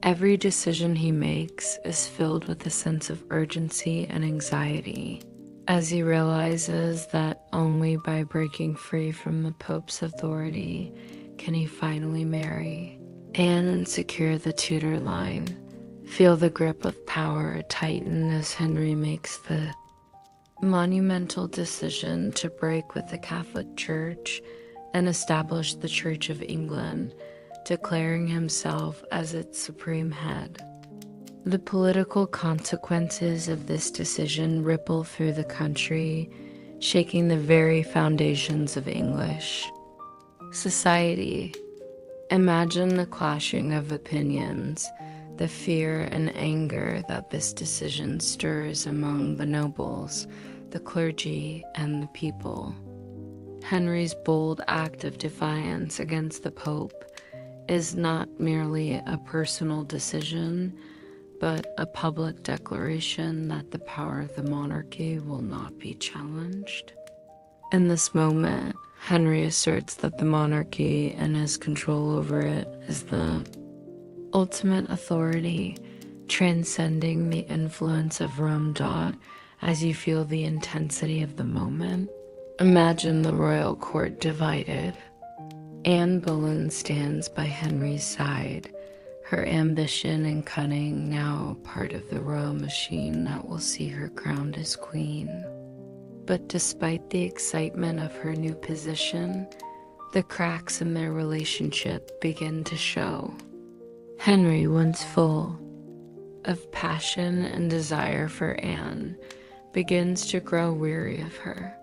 [SPEAKER 1] Every decision he makes is filled with a sense of urgency and anxiety, as he realizes that only by breaking free from the Pope's authority can he finally marry Anne and secure the Tudor line. Feel the grip of power tighten as Henry makes the monumental decision to break with the Catholic Church and establish the Church of England, declaring himself as its supreme head. The political consequences of this decision ripple through the country, shaking the very foundations of English society. Imagine the clashing of opinions, the fear and anger that this decision stirs among the nobles, the clergy, and the people. Henry's bold act of defiance against the Pope is not merely a personal decision, but a public declaration that the power of the monarchy will not be challenged. In this moment, Henry asserts that the monarchy and his control over it is the ultimate authority, transcending the influence of Rome. As you feel the intensity of the moment, imagine the royal court divided. Anne Boleyn stands by Henry's side, her ambition and cunning now part of the royal machine that will see her crowned as queen. But despite the excitement of her new position, the cracks in their relationship begin to show. Henry, once full of passion and desire for Anne, begins to grow weary of her.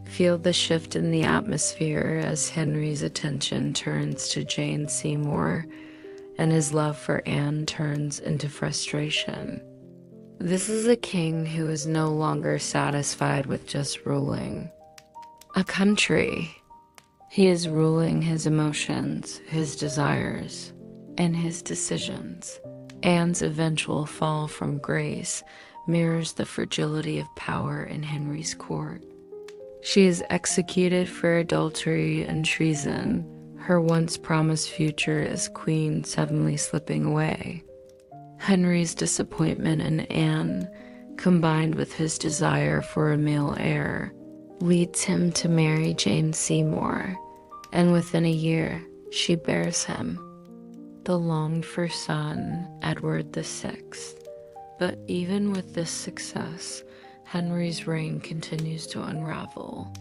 [SPEAKER 1] Feel the shift in the atmosphere as Henry's attention turns to Jane Seymour, and his love for Anne turns into frustration. This is a king who is no longer satisfied with just ruling a country. He is ruling his emotions, his desires, and his decisions. Anne's eventual fall from grace mirrors the fragility of power in Henry's court. She is executed for adultery and treason, her once promised future as queen suddenly slipping away. Henry's disappointment in Anne, combined with his desire for a male heir, leads him to marry Jane Seymour, and within a year, she bears him the longed-for son, Edward VI. But even with this success, Henry's reign continues to unravel.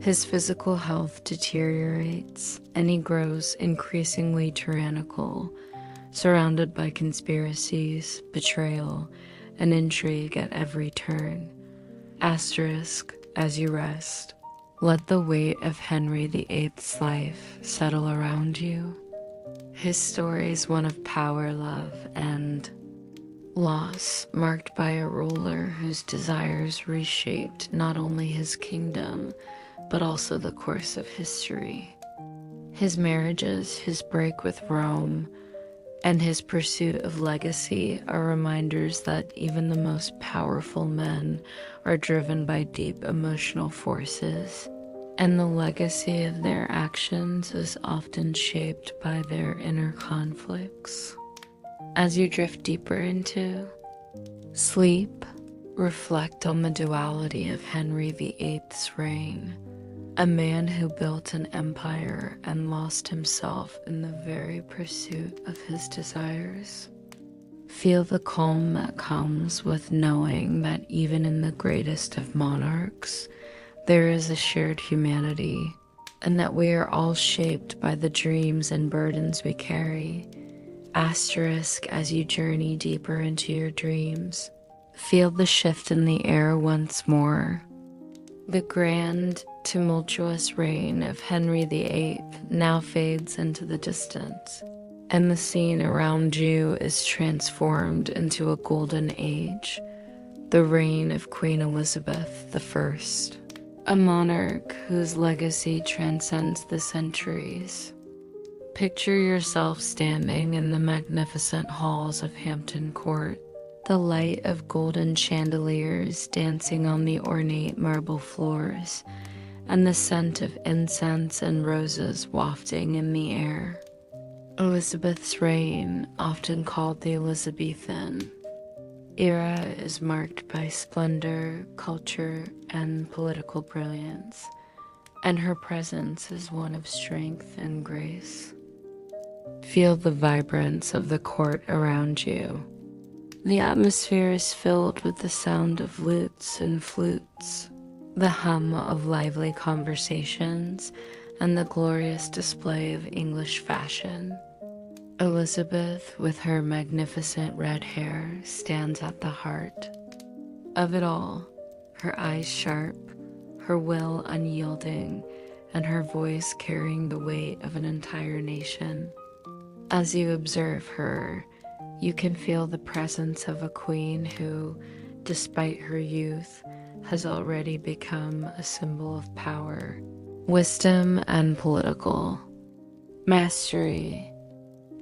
[SPEAKER 1] His physical health deteriorates, and he grows increasingly tyrannical, surrounded by conspiracies, betrayal, and intrigue at every turn. Asterisk, as you rest, let the weight of Henry VIII's life settle around you. His story is one of power, love, and loss, marked by a ruler whose desires reshaped not only his kingdom, but also the course of history. His marriages, his break with Rome, and his pursuit of legacy are reminders that even the most powerful men are driven by deep emotional forces, and the legacy of their actions is often shaped by their inner conflicts. As you drift deeper into sleep, reflect on the duality of Henry VIII's reign, a man who built an empire and lost himself in the very pursuit of his desires. Feel the calm that comes with knowing that even in the greatest of monarchs, there is a shared humanity, and that we are all shaped by the dreams and burdens we carry. Asterisk, as you journey deeper into your dreams, feel the shift in the air once more. The grand, tumultuous reign of Henry VIII now fades into the distance, and the scene around you is transformed into a golden age, the reign of Queen Elizabeth I, a monarch whose legacy transcends the centuries. Picture yourself standing in the magnificent halls of Hampton Court, the light of golden chandeliers dancing on the ornate marble floors, and the scent of incense and roses wafting in the air. Elizabeth's reign, often called the Elizabethan era, is marked by splendor, culture, and political brilliance, and her presence is one of strength and grace. Feel the vibrance of the court around you. The atmosphere is filled with the sound of lutes and flutes, the hum of lively conversations, and the glorious display of English fashion. Elizabeth, with her magnificent red hair, stands at the heart of it all, her eyes sharp, her will unyielding, and her voice carrying the weight of an entire nation. As you observe her, you can feel the presence of a queen who, despite her youth, has already become a symbol of power, wisdom, and political mastery.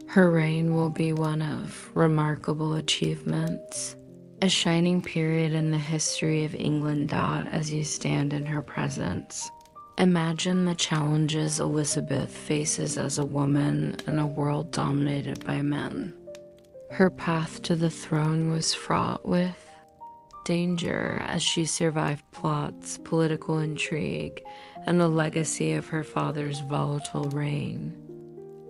[SPEAKER 1] Her reign will be one of remarkable achievements, a shining period in the history of England. As you stand in her presence, imagine the challenges Elizabeth faces as a woman in a world dominated by men. Her path to the throne was fraught with danger as she survived plots, political intrigue, and the legacy of her father's volatile reign.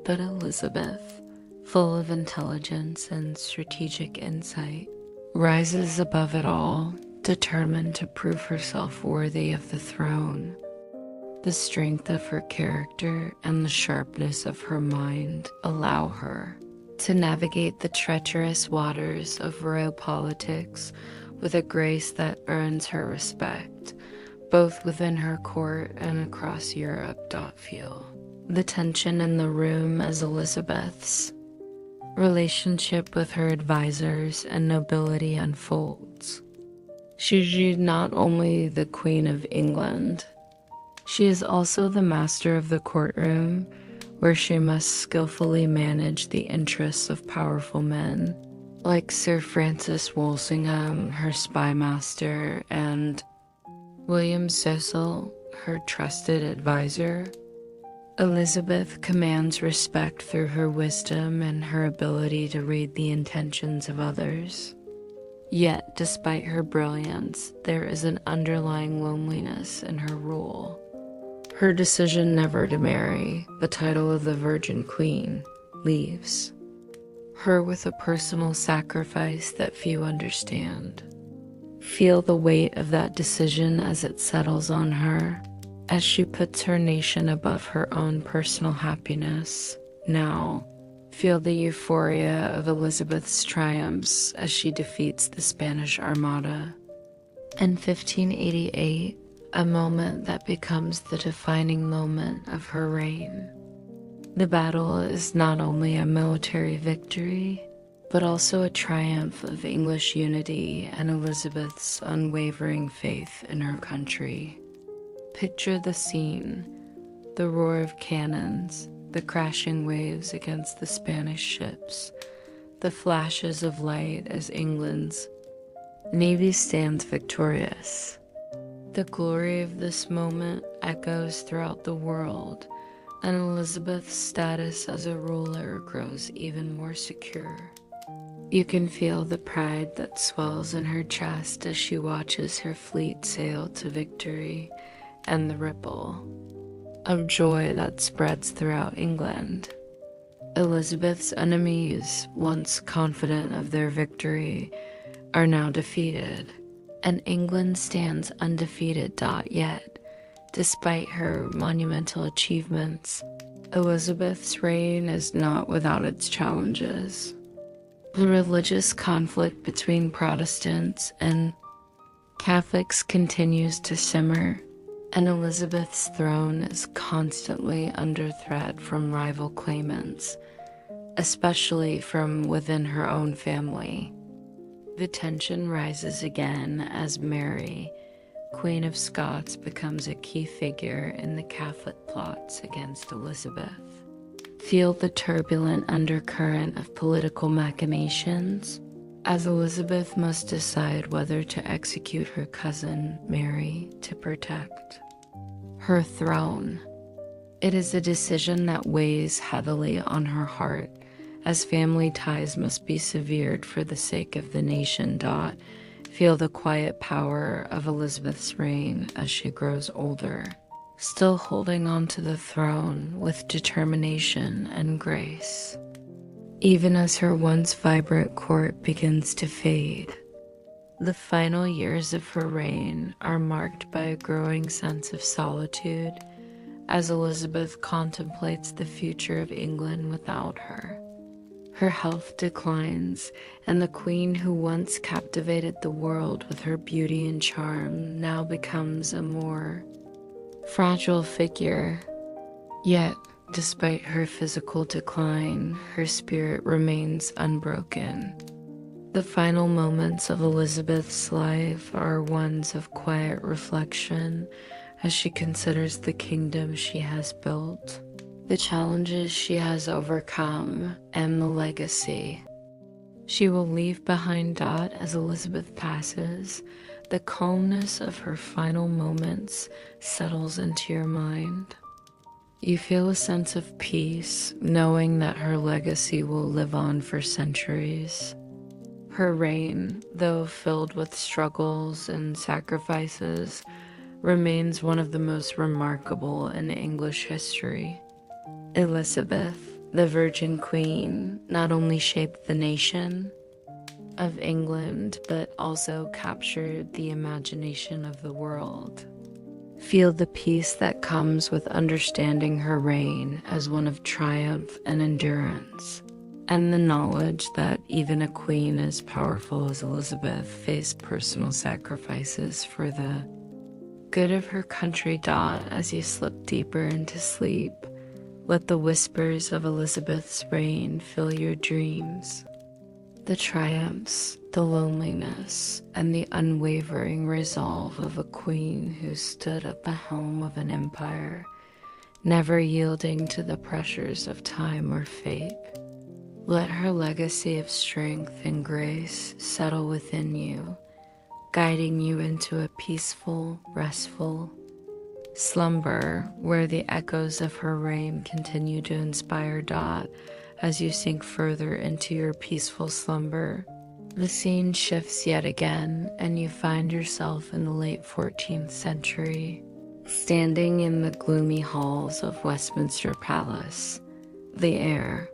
[SPEAKER 1] But Elizabeth, full of intelligence and strategic insight, rises above it all, determined to prove herself worthy of the throne. The strength of her character and the sharpness of her mind allow her to navigate the treacherous waters of royal politics with a grace that earns her respect, both within her court and across Europe. Feel the tension in the room as Elizabeth's relationship with her advisors and nobility unfolds. She is not only the Queen of England, she is also the master of the courtroom, where she must skillfully manage the interests of powerful men, like Sir Francis Walsingham, her spy master, and William Cecil, her trusted advisor. Elizabeth commands respect through her wisdom and her ability to read the intentions of others. Yet, despite her brilliance, there is an underlying loneliness in her rule. Her decision never to marry, the title of the Virgin Queen, leaves her with a personal sacrifice that few understand. Feel the weight of that decision as it settles on her, as she puts her nation above her own personal happiness. Now, feel the euphoria of Elizabeth's triumphs as she defeats the Spanish Armada. In 1588, a moment that becomes the defining moment of her reign. The battle is not only a military victory, but also a triumph of English unity and Elizabeth's unwavering faith in her country. Picture the scene, the roar of cannons, the crashing waves against the Spanish ships, the flashes of light as England's navy stands victorious. The glory of this moment echoes throughout the world, and Elizabeth's status as a ruler grows even more secure. You can feel the pride that swells in her chest as she watches her fleet sail to victory, and the ripple of joy that spreads throughout England. Elizabeth's enemies, once confident of their victory, are now defeated, and England stands undefeated. Yet, despite her monumental achievements, Elizabeth's reign is not without its challenges. The religious conflict between Protestants and Catholics continues to simmer, and Elizabeth's throne is constantly under threat from rival claimants, especially from within her own family. The tension rises again as Mary, Queen of Scots becomes a key figure in the Catholic plots against Elizabeth. Feel the turbulent undercurrent of political machinations, as Elizabeth must decide whether to execute her cousin, Mary, to protect her throne. It is a decision that weighs heavily on her heart, as family ties must be severed for the sake of the nation. Feel the quiet power of Elizabeth's reign as she grows older, still holding on to the throne with determination and grace. Even as her once vibrant court begins to fade, the final years of her reign are marked by a growing sense of solitude as Elizabeth contemplates the future of England without her. Her health declines, and the queen who once captivated the world with her beauty and charm now becomes a more fragile figure. Yet, despite her physical decline, her spirit remains unbroken. The final moments of Elizabeth's life are ones of quiet reflection as she considers the kingdom she has built, the challenges she has overcome, and the legacy she will leave behind. As Elizabeth passes, the calmness of her final moments settles into your mind. You feel a sense of peace, knowing that her legacy will live on for centuries. Her reign, though filled with struggles and sacrifices, remains one of the most remarkable in English history. Elizabeth, the Virgin Queen, not only shaped the nation of England, but also captured the imagination of the world. Feel the peace that comes with understanding her reign as one of triumph and endurance, and the knowledge that even a queen as powerful as Elizabeth faced personal sacrifices for the good of her country. As you slip deeper into sleep, let the whispers of Elizabeth's reign fill your dreams. The triumphs, the loneliness, and the unwavering resolve of a queen who stood at the helm of an empire, never yielding to the pressures of time or fate. Let her legacy of strength and grace settle within you, guiding you into a peaceful, restful slumber where the echoes of her reign continue to inspire. As you sink further into your peaceful slumber, the scene shifts yet again, and you find yourself in the late 14th century, standing in the gloomy halls of Westminster Palace. The air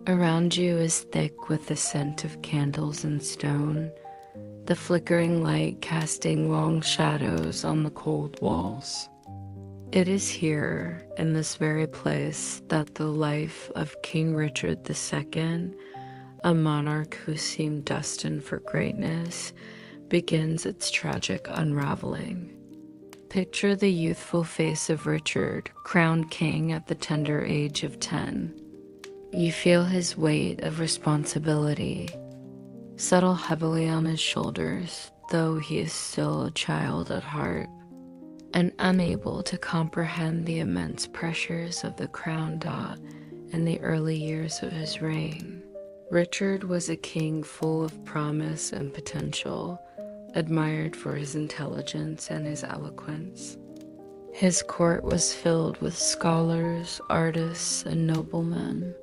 [SPEAKER 1] around you is thick with the scent of candles and stone, the flickering light casting long shadows on the cold walls. It is here, in this very place, that the life of King Richard II, a monarch who seemed destined for greatness, begins its tragic unraveling. Picture the youthful face of Richard, crowned king at the tender age of 10. You feel his weight of responsibility settle heavily on his shoulders, though he is still a child at heart, and unable to comprehend the immense pressures of the crown. In the early years of his reign, Richard was a king full of promise and potential, admired for his intelligence and his eloquence. His court was filled with scholars, artists, and noblemen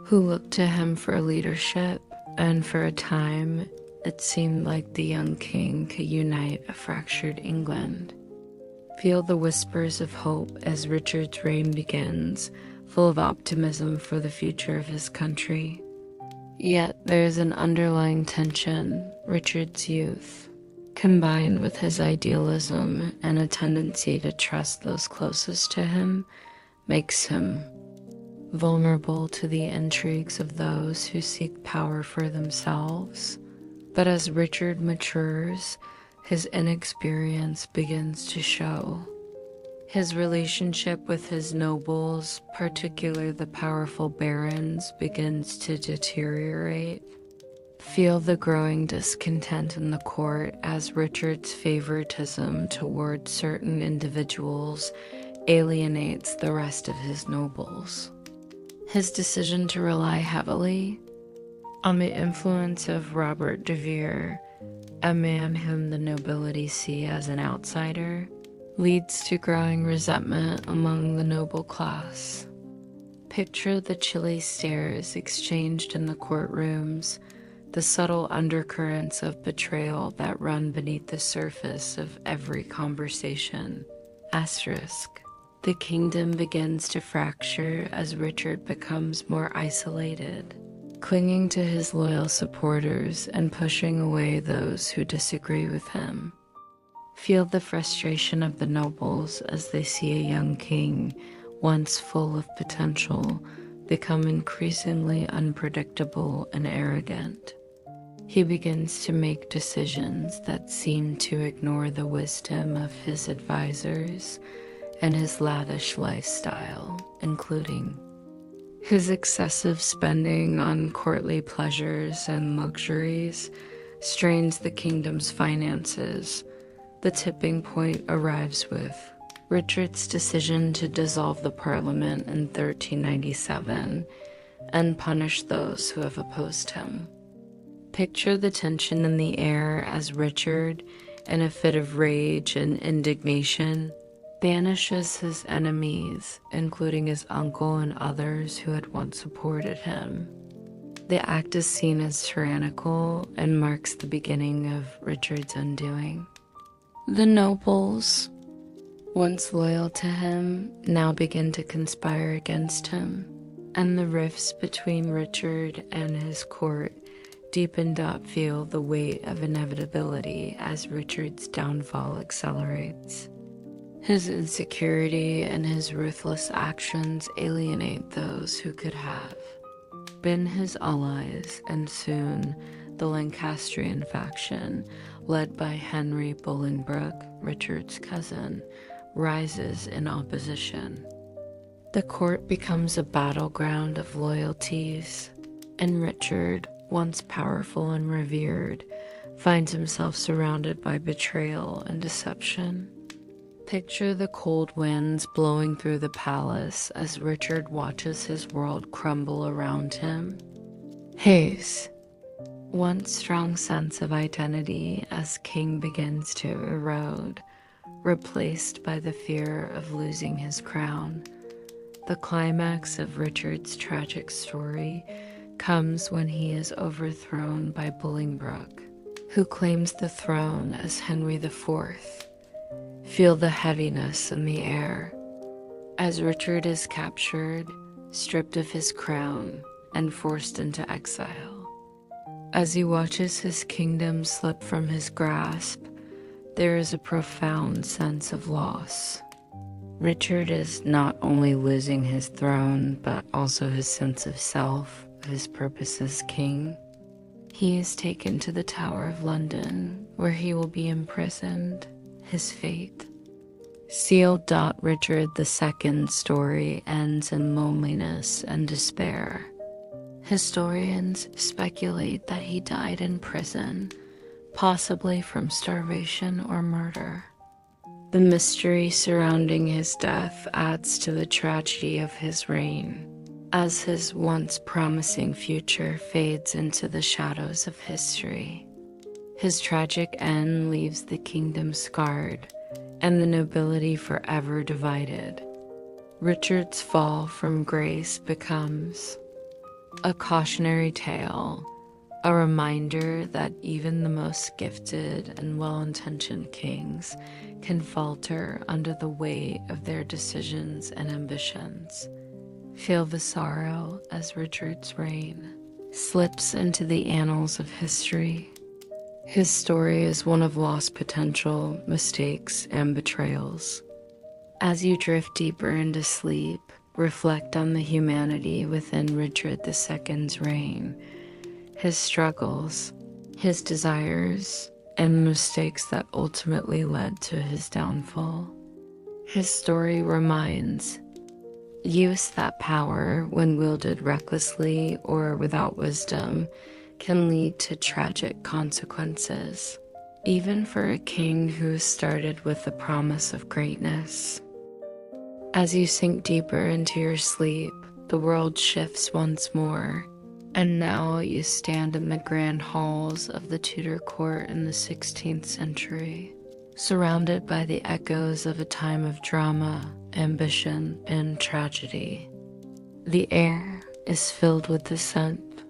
[SPEAKER 1] who looked to him for leadership, and for a time, it seemed like the young king could unite a fractured England. Feel the whispers of hope as Richard's reign begins, full of optimism for the future of his country. Yet there is an underlying tension. Richard's youth, combined with his idealism and a tendency to trust those closest to him, makes him vulnerable to the intrigues of those who seek power for themselves. But as Richard matures, his inexperience begins to show. His relationship with his nobles, particularly the powerful barons, begins to deteriorate. Feel the growing discontent in the court as Richard's favoritism toward certain individuals alienates the rest of his nobles. His decision to rely heavily on the influence of Robert de Vere, a man whom the nobility see as an outsider, leads to growing resentment among the noble class. Picture the chilly stares exchanged in the courtrooms, the subtle undercurrents of betrayal that run beneath the surface of every conversation. Asterisk. The kingdom begins to fracture as Richard becomes more isolated, clinging to his loyal supporters and pushing away those who disagree with him. Feel the frustration of the nobles as they see a young king, once full of potential, become increasingly unpredictable and arrogant. He begins to make decisions that seem to ignore the wisdom of his advisors and his lavish lifestyle, including his excessive spending on courtly pleasures and luxuries strains the kingdom's finances. The tipping point arrives with Richard's decision to dissolve the parliament in 1397 and punish those who have opposed him. Picture the tension in the air as Richard, in a fit of rage and indignation, banishes his enemies, including his uncle and others who had once supported him. The act is seen as tyrannical and marks the beginning of Richard's undoing. The nobles, once loyal to him, now begin to conspire against him, and the rifts between Richard and his court deepened up feel the weight of inevitability as Richard's downfall accelerates. His insecurity and his ruthless actions alienate those who could have been his allies, and soon the Lancastrian faction, led by Henry Bolingbroke, Richard's cousin, rises in opposition. The court becomes a battleground of loyalties, and Richard, once powerful and revered, finds himself surrounded by betrayal and deception. Picture the cold winds blowing through the palace as Richard watches his world crumble around him. His once strong sense of identity as king begins to erode, replaced by the fear of losing his crown. The climax of Richard's tragic story comes when he is overthrown by Bolingbroke, who claims the throne as Henry IV. Feel the heaviness in the air as Richard is captured, stripped of his crown, and forced into exile. As he watches his kingdom slip from his grasp, there is a profound sense of loss. Richard is not only losing his throne, but also his sense of self, his purpose as king. He is taken to the Tower of London, where he will be imprisoned. His fate sealed. Richard II's story ends in loneliness and despair. Historians speculate that he died in prison, possibly from starvation or murder. The mystery surrounding his death adds to the tragedy of his reign, as his once promising future fades into the shadows of history. His tragic end leaves the kingdom scarred and the nobility forever divided. Richard's fall from grace becomes a cautionary tale, a reminder that even the most gifted and well-intentioned kings can falter under the weight of their decisions and ambitions. Feel the sorrow as Richard's reign slips into the annals of history. His story is one of lost potential, mistakes, and betrayals. As you drift deeper into sleep, reflect on the humanity within Richard II's reign, his struggles, his desires, and the mistakes that ultimately led to his downfall. His story reminds use that power, when wielded recklessly or without wisdom, can lead to tragic consequences, even for a king who started with the promise of greatness. As you sink deeper into your sleep, the world shifts once more, and now you stand in the grand halls of the Tudor court in the 16th century, surrounded by the echoes of a time of drama, ambition, and tragedy. The air is filled with the scent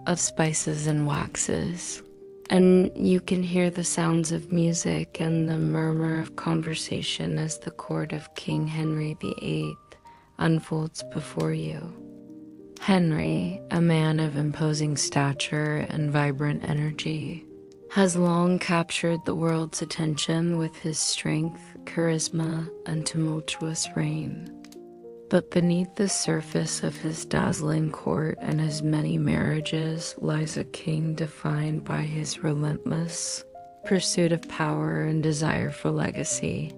[SPEAKER 1] of spices and waxes, and you can hear the sounds of music and the murmur of conversation as the court of King Henry VIII unfolds before you. Henry, a man of imposing stature and vibrant energy, has long captured the world's attention with his strength, charisma, and tumultuous reign. But beneath the surface of his dazzling court and his many marriages lies a king defined by his relentless pursuit of power and desire for legacy.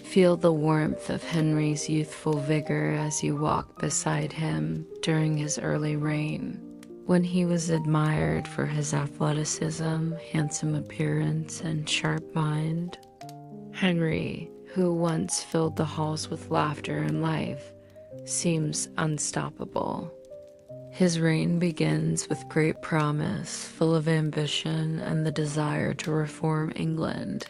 [SPEAKER 1] Feel the warmth of Henry's youthful vigor as you walk beside him during his early reign, when he was admired for his athleticism, handsome appearance, and sharp mind. Henry, who once filled the halls with laughter and life, seems unstoppable. His reign begins with great promise, full of ambition and the desire to reform England.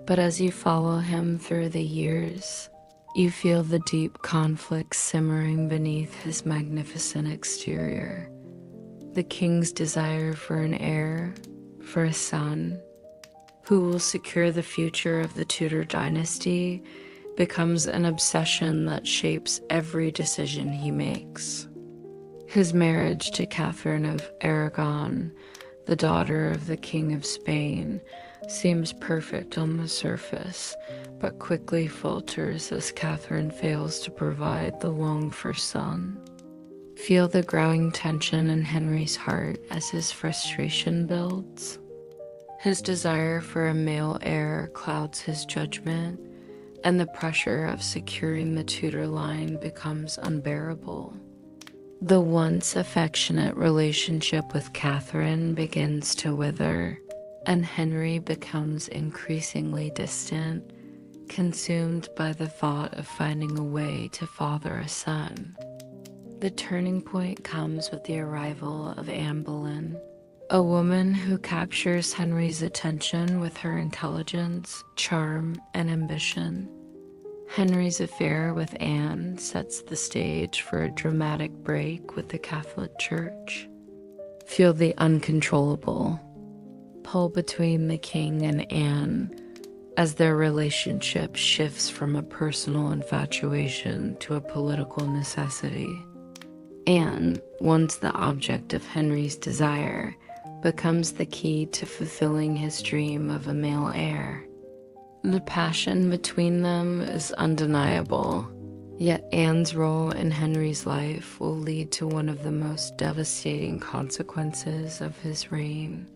[SPEAKER 1] But as you follow him through the years, you feel the deep conflict simmering beneath his magnificent exterior. The king's desire for an heir, for a son, who will secure the future of the Tudor dynasty, becomes an obsession that shapes every decision he makes. His marriage to Catherine of Aragon, the daughter of the King of Spain, seems perfect on the surface, but quickly falters as Catherine fails to provide the longed-for son. Feel the growing tension in Henry's heart as his frustration builds. His desire for a male heir clouds his judgment, and the pressure of securing the Tudor line becomes unbearable. The once affectionate relationship with Catherine begins to wither, and Henry becomes increasingly distant, consumed by the thought of finding a way to father a son. The turning point comes with the arrival of Anne Boleyn, a woman who captures Henry's attention with her intelligence, charm, and ambition. Henry's affair with Anne sets the stage for a dramatic break with the Catholic Church. Feel the uncontrollable pull between the king and Anne as their relationship shifts from a personal infatuation to a political necessity. Anne, once the object of Henry's desire, becomes the key to fulfilling his dream of a male heir. The passion between them is undeniable, yet Anne's role in Henry's life will lead to one of the most devastating consequences of his reign.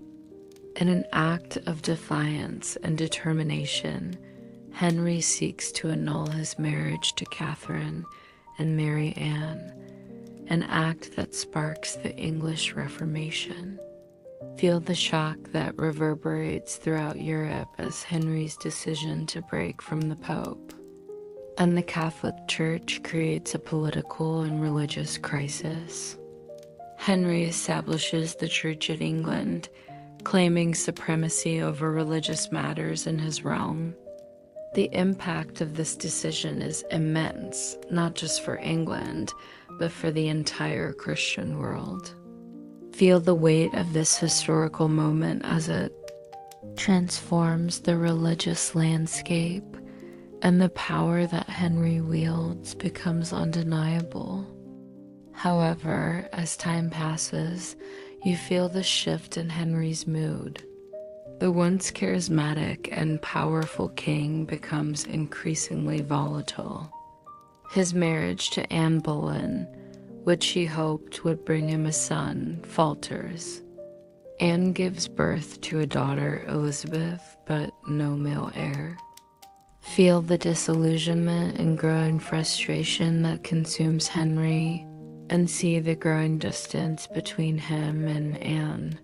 [SPEAKER 1] In an act of defiance and determination, Henry seeks to annul his marriage to Catherine and marry Anne, an act that sparks the English Reformation. Feel the shock that reverberates throughout Europe as Henry's decision to break from the Pope. And the Catholic Church creates a political and religious crisis. Henry establishes the Church in England, claiming supremacy over religious matters in his realm. The impact of this decision is immense, not just for England, but for the entire Christian world. Feel the weight of this historical moment as it transforms the religious landscape, and the power that Henry wields becomes undeniable. However, as time passes, you feel the shift in Henry's mood. The once charismatic and powerful king becomes increasingly volatile. His marriage to Anne Boleyn, which he hoped would bring him a son, falters. Anne gives birth to a daughter, Elizabeth, but no male heir. Feel the disillusionment and growing frustration that consumes Henry and see the growing distance between him and Anne.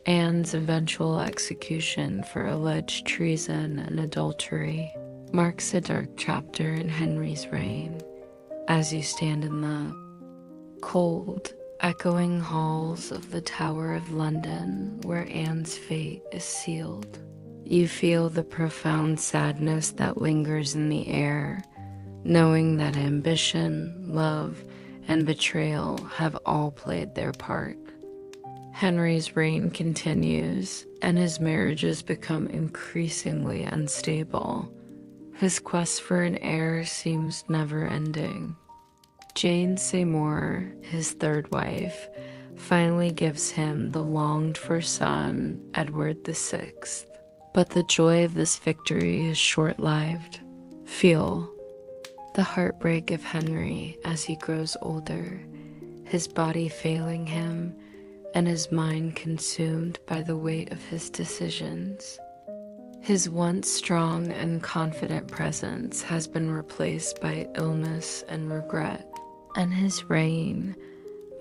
[SPEAKER 1] Anne's eventual execution for alleged treason and adultery marks a dark chapter in Henry's reign. As you stand in the cold, echoing halls of the Tower of London where Anne's fate is sealed, you feel the profound sadness that lingers in the air, knowing that ambition, love, and betrayal have all played their part. Henry's reign continues, and his marriages become increasingly unstable. His quest for an heir seems never-ending. Jane Seymour, his third wife, finally gives him the longed-for son, Edward VI. But the joy of this victory is short-lived. Feel the heartbreak of Henry as he grows older, his body failing him, and his mind consumed by the weight of his decisions. His once strong and confident presence has been replaced by illness and regret, and his reign,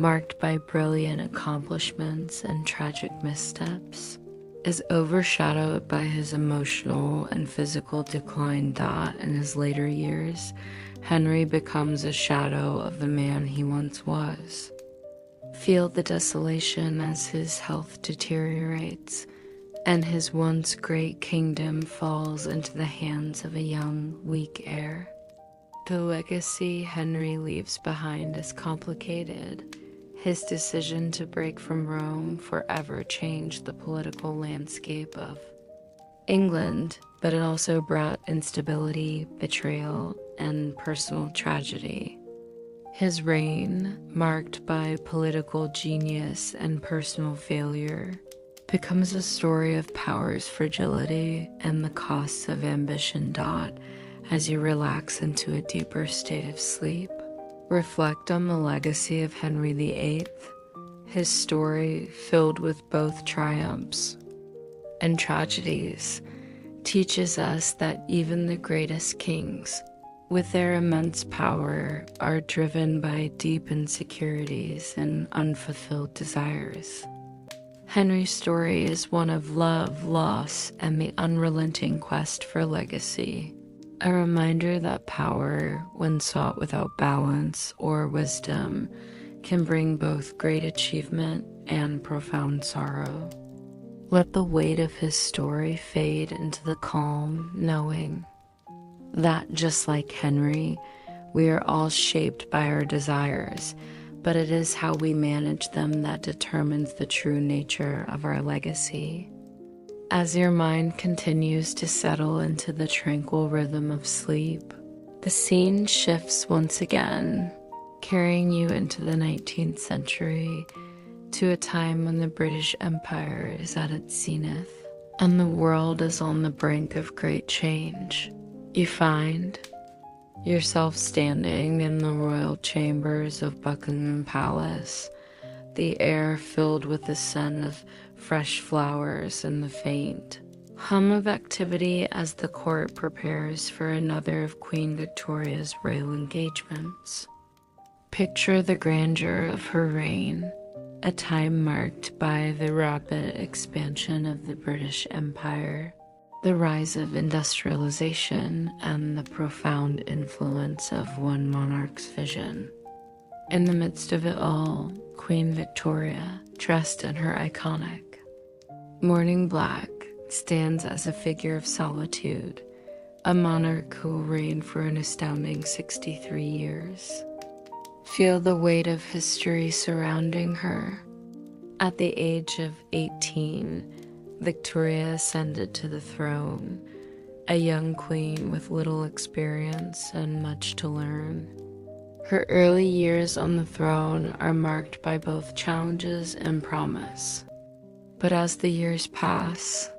[SPEAKER 1] marked by brilliant accomplishments and tragic missteps, is overshadowed by his emotional and physical decline that, in his later years, Henry becomes a shadow of the man he once was. Feel the desolation as his health deteriorates, and his once great kingdom falls into the hands of a young, weak heir. The legacy Henry leaves behind is complicated. His decision to break from Rome forever changed the political landscape of England, but it also brought instability, betrayal, and personal tragedy. His reign, marked by political genius and personal failure, becomes a story of power's fragility and the costs of ambition. As you relax into a deeper state of sleep, reflect on the legacy of Henry VIII, his story filled with both triumphs and tragedies teaches us that even the greatest kings, with their immense power, are driven by deep insecurities and unfulfilled desires. Henry's story is one of love, loss, and the unrelenting quest for legacy, a reminder that power, when sought without balance or wisdom, can bring both great achievement and profound sorrow. Let the weight of his story fade into the calm, knowing that, just like Henry, we are all shaped by our desires, but it is how we manage them that determines the true nature of our legacy. As your mind continues to settle into the tranquil rhythm of sleep, the scene shifts once again, carrying you into the 19th century, to a time when the British Empire is at its zenith, and the world is on the brink of great change. You find yourself standing in the royal chambers of Buckingham Palace, the air filled with the scent of fresh flowers and the faint hum of activity as the court prepares for another of Queen Victoria's royal engagements. Picture the grandeur of her reign, a time marked by the rapid expansion of the British Empire, the rise of industrialization, and the profound influence of one monarch's vision. In the midst of it all, Queen Victoria, dressed in her iconic mourning black, stands as a figure of solitude, a monarch who will reign for an astounding 63 years. Feel the weight of history surrounding her. At the age of 18, Victoria ascended to the throne, a young queen with little experience and much to learn. Her early years on the throne are marked by both challenges and promise. But as the years pass,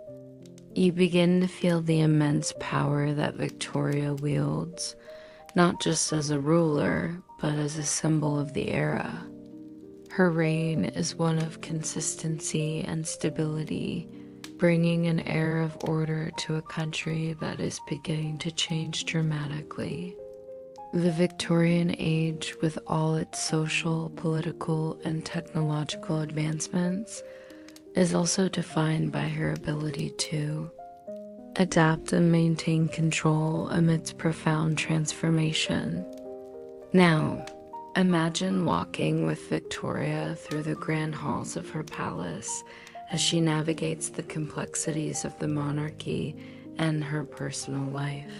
[SPEAKER 1] you begin to feel the immense power that Victoria wields, not just as a ruler, but as a symbol of the era. Her reign is one of consistency and stability, bringing an air of order to a country that is beginning to change dramatically. The Victorian age, with all its social, political, and technological advancements, is also defined by her ability to adapt and maintain control amidst profound transformation. Now, imagine walking with Victoria through the grand halls of her palace as she navigates the complexities of the monarchy and her personal life.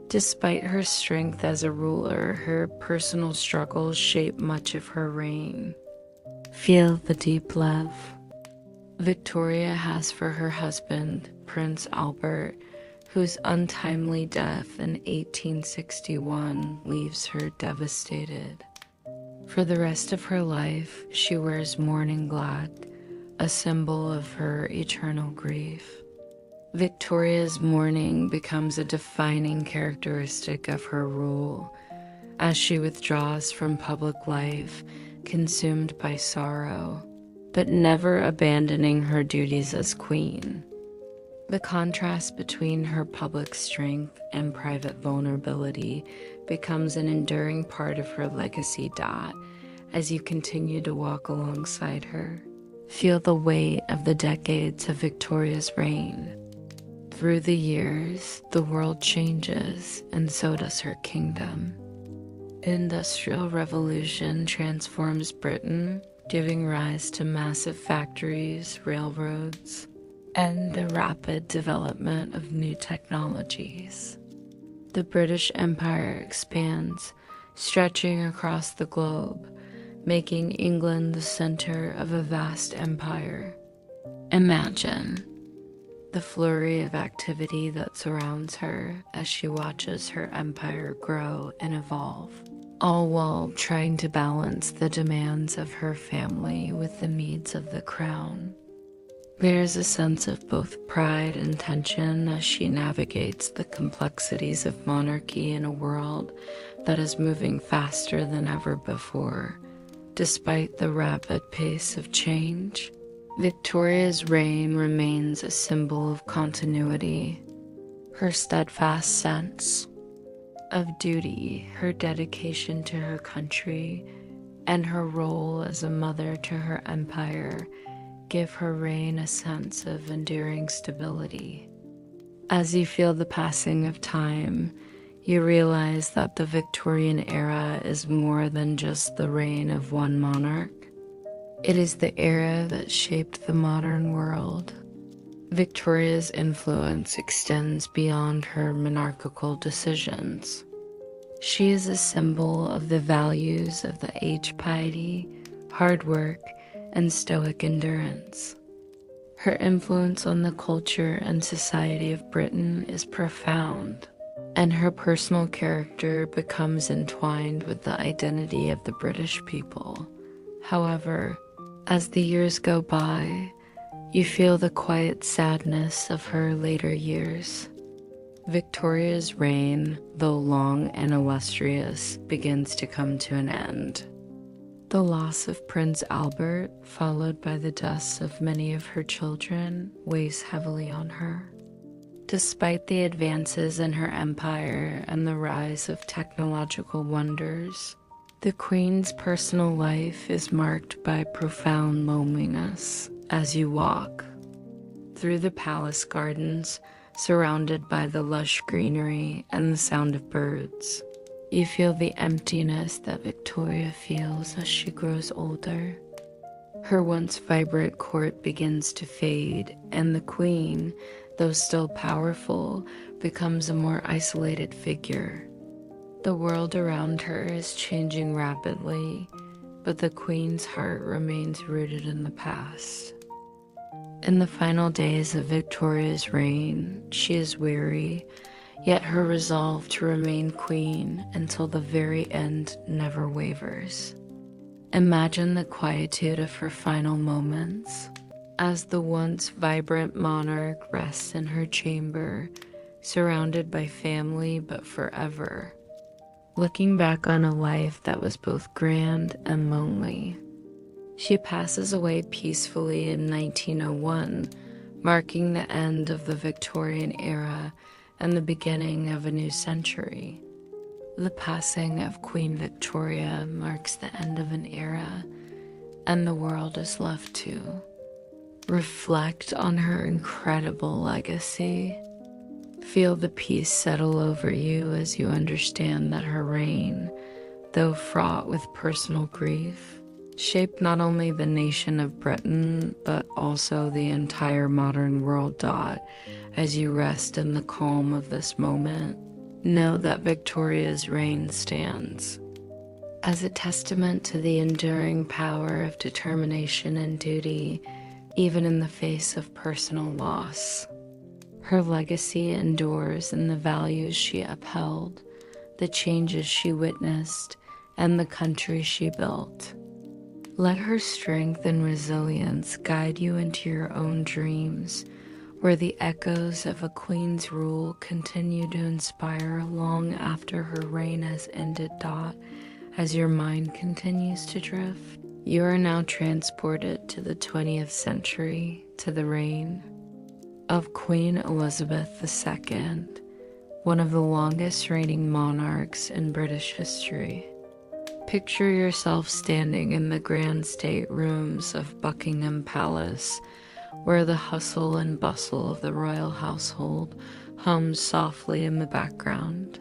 [SPEAKER 1] Despite her strength as a ruler, her personal struggles shape much of her reign. Feel the deep love Victoria has for her husband, Prince Albert, whose untimely death in 1861 leaves her devastated. For the rest of her life, she wears mourning black, a symbol of her eternal grief. Victoria's mourning becomes a defining characteristic of her rule, as she withdraws from public life, consumed by sorrow, but never abandoning her duties as queen. The contrast between her public strength and private vulnerability becomes an enduring part of her legacy. As you continue to walk alongside her, feel the weight of the decades of Victoria's reign. Through the years, the world changes, and so does her kingdom. Industrial Revolution transforms Britain, giving rise to massive factories, railroads, and the rapid development of new technologies. The British Empire expands, stretching across the globe, making England the center of a vast empire. Imagine the flurry of activity that surrounds her as she watches her empire grow and evolve, all while trying to balance the demands of her family with the needs of the crown. There's a sense of both pride and tension as she navigates the complexities of monarchy in a world that is moving faster than ever before. Despite the rapid pace of change, Victoria's reign remains a symbol of continuity. Her steadfast sense of duty, her dedication to her country, and her role as a mother to her empire give her reign a sense of enduring stability. As you feel the passing of time, you realize that the Victorian era is more than just the reign of one monarch. It is the era that shaped the modern world. Victoria's influence extends beyond her monarchical decisions. She is a symbol of the values of the age: piety, hard work, and stoic endurance. Her influence on the culture and society of Britain is profound, and her personal character becomes entwined with the identity of the British people. However, as the years go by, you feel the quiet sadness of her later years. Victoria's reign, though long and illustrious, begins to come to an end. The loss of Prince Albert, followed by the deaths of many of her children, weighs heavily on her. Despite the advances in her empire and the rise of technological wonders, the Queen's personal life is marked by profound loneliness as you walk through the palace gardens, surrounded by the lush greenery and the sound of birds. You feel the emptiness that Victoria feels as she grows older. Her once vibrant court begins to fade, and the Queen, though still powerful, becomes a more isolated figure. The world around her is changing rapidly, but the Queen's heart remains rooted in the past. In the final days of Victoria's reign, she is weary, yet her resolve to remain queen until the very end never wavers. Imagine the quietude of her final moments, as the once vibrant monarch rests in her chamber, surrounded by family but forever, looking back on a life that was both grand and lonely. She passes away peacefully in 1901, marking the end of the Victorian era and the beginning of a new century. The passing of Queen Victoria marks the end of an era, and the world is left to reflect on her incredible legacy. Feel the peace settle over you as you understand that her reign, though fraught with personal grief, shaped not only the nation of Britain, but also the entire modern world. As you rest in the calm of this moment, know that Victoria's reign stands as a testament to the enduring power of determination and duty, even in the face of personal loss. Her legacy endures in the values she upheld, the changes she witnessed, and the country she built. Let her strength and resilience guide you into your own dreams, where the echoes of a queen's rule continue to inspire long after her reign has ended. As your mind continues to drift, you are now transported to the 20th century, to the reign of Queen Elizabeth II, one of the longest reigning monarchs in British history. Picture yourself standing in the grand state rooms of Buckingham Palace, where the hustle and bustle of the royal household hums softly in the background.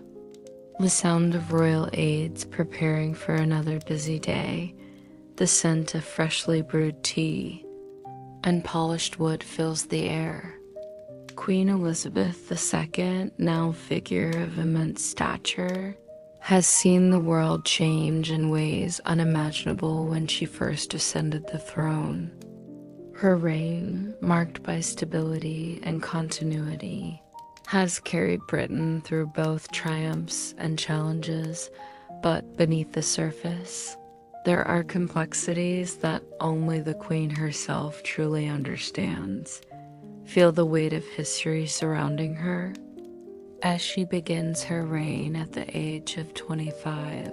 [SPEAKER 1] The sound of royal aides preparing for another busy day, the scent of freshly brewed tea and polished wood fills the air. Queen Elizabeth II, now figure of immense stature, has seen the world change in ways unimaginable when she first ascended the throne. Her reign, marked by stability and continuity, has carried Britain through both triumphs and challenges, but beneath the surface, there are complexities that only the Queen herself truly understands. Feel the weight of history surrounding her as she begins her reign at the age of 25,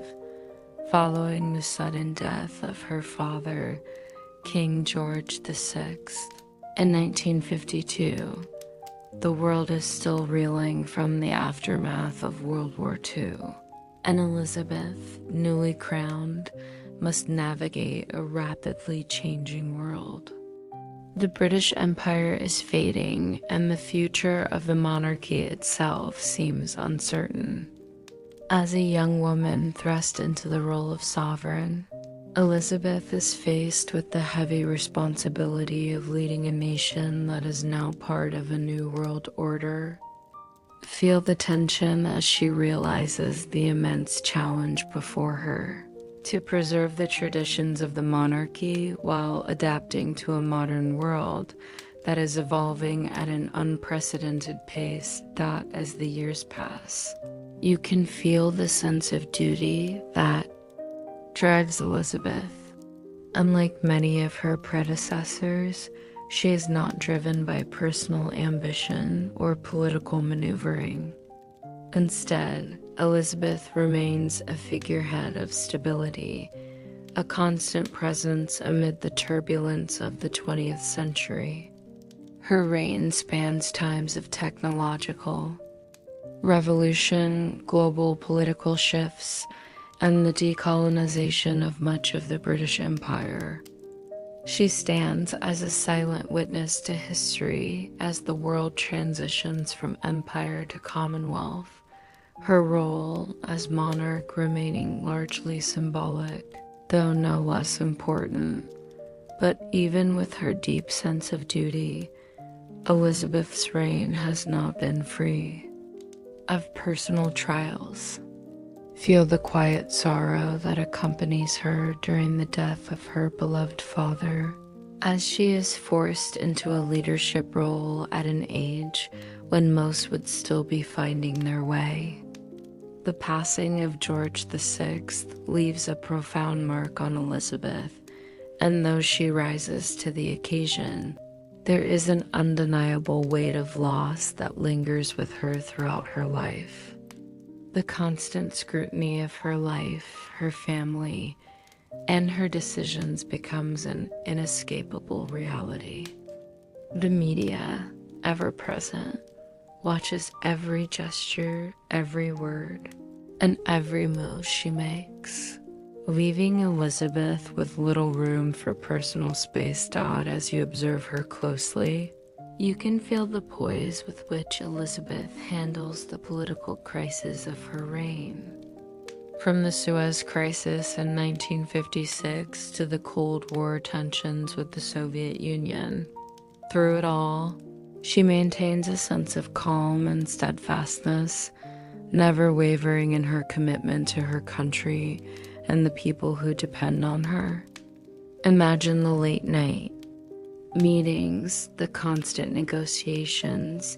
[SPEAKER 1] following the sudden death of her father, King George VI. In 1952, the world is still reeling from the aftermath of World War II, and Elizabeth, newly crowned, must navigate a rapidly changing world. The British Empire is fading, and the future of the monarchy itself seems uncertain. As a young woman thrust into the role of sovereign, Elizabeth is faced with the heavy responsibility of leading a nation that is now part of a new world order. Feel the tension as she realizes the immense challenge before her to preserve the traditions of the monarchy while adapting to a modern world that is evolving at an unprecedented pace. As the years pass, you can feel the sense of duty that drives Elizabeth. Unlike many of her predecessors, she is not driven by personal ambition or political maneuvering. Instead, Elizabeth remains a figurehead of stability, a constant presence amid the turbulence of the 20th century. Her reign spans times of technological revolution, global political shifts, and the decolonization of much of the British Empire. She stands as a silent witness to history as the world transitions from empire to commonwealth, her role as monarch remaining largely symbolic, though no less important. But even with her deep sense of duty, Elizabeth's reign has not been free of personal trials. Feel the quiet sorrow that accompanies her during the death of her beloved father, as she is forced into a leadership role at an age when most would still be finding their way. The passing of George VI leaves a profound mark on Elizabeth, and though she rises to the occasion, there is an undeniable weight of loss that lingers with her throughout her life. The constant scrutiny of her life, her family, and her decisions becomes an inescapable reality. The media, ever present, watches every gesture, every word, and every move she makes, leaving Elizabeth with little room for personal space. As you observe her closely, you can feel the poise with which Elizabeth handles the political crisis of her reign. From the Suez Crisis in 1956 to the Cold War tensions with the Soviet Union, through it all, she maintains a sense of calm and steadfastness, never wavering in her commitment to her country and the people who depend on her. Imagine the late night meetings, the constant negotiations,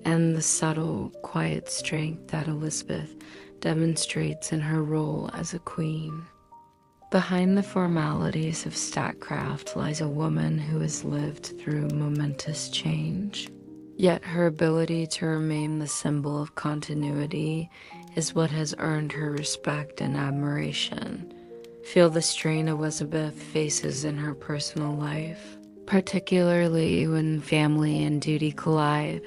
[SPEAKER 1] and the subtle, quiet strength that Elizabeth demonstrates in her role as a queen. Behind the formalities of statecraft lies a woman who has lived through momentous change. Yet her ability to remain the symbol of continuity is what has earned her respect and admiration. Feel the strain Elizabeth faces in her personal life, particularly when family and duty collide.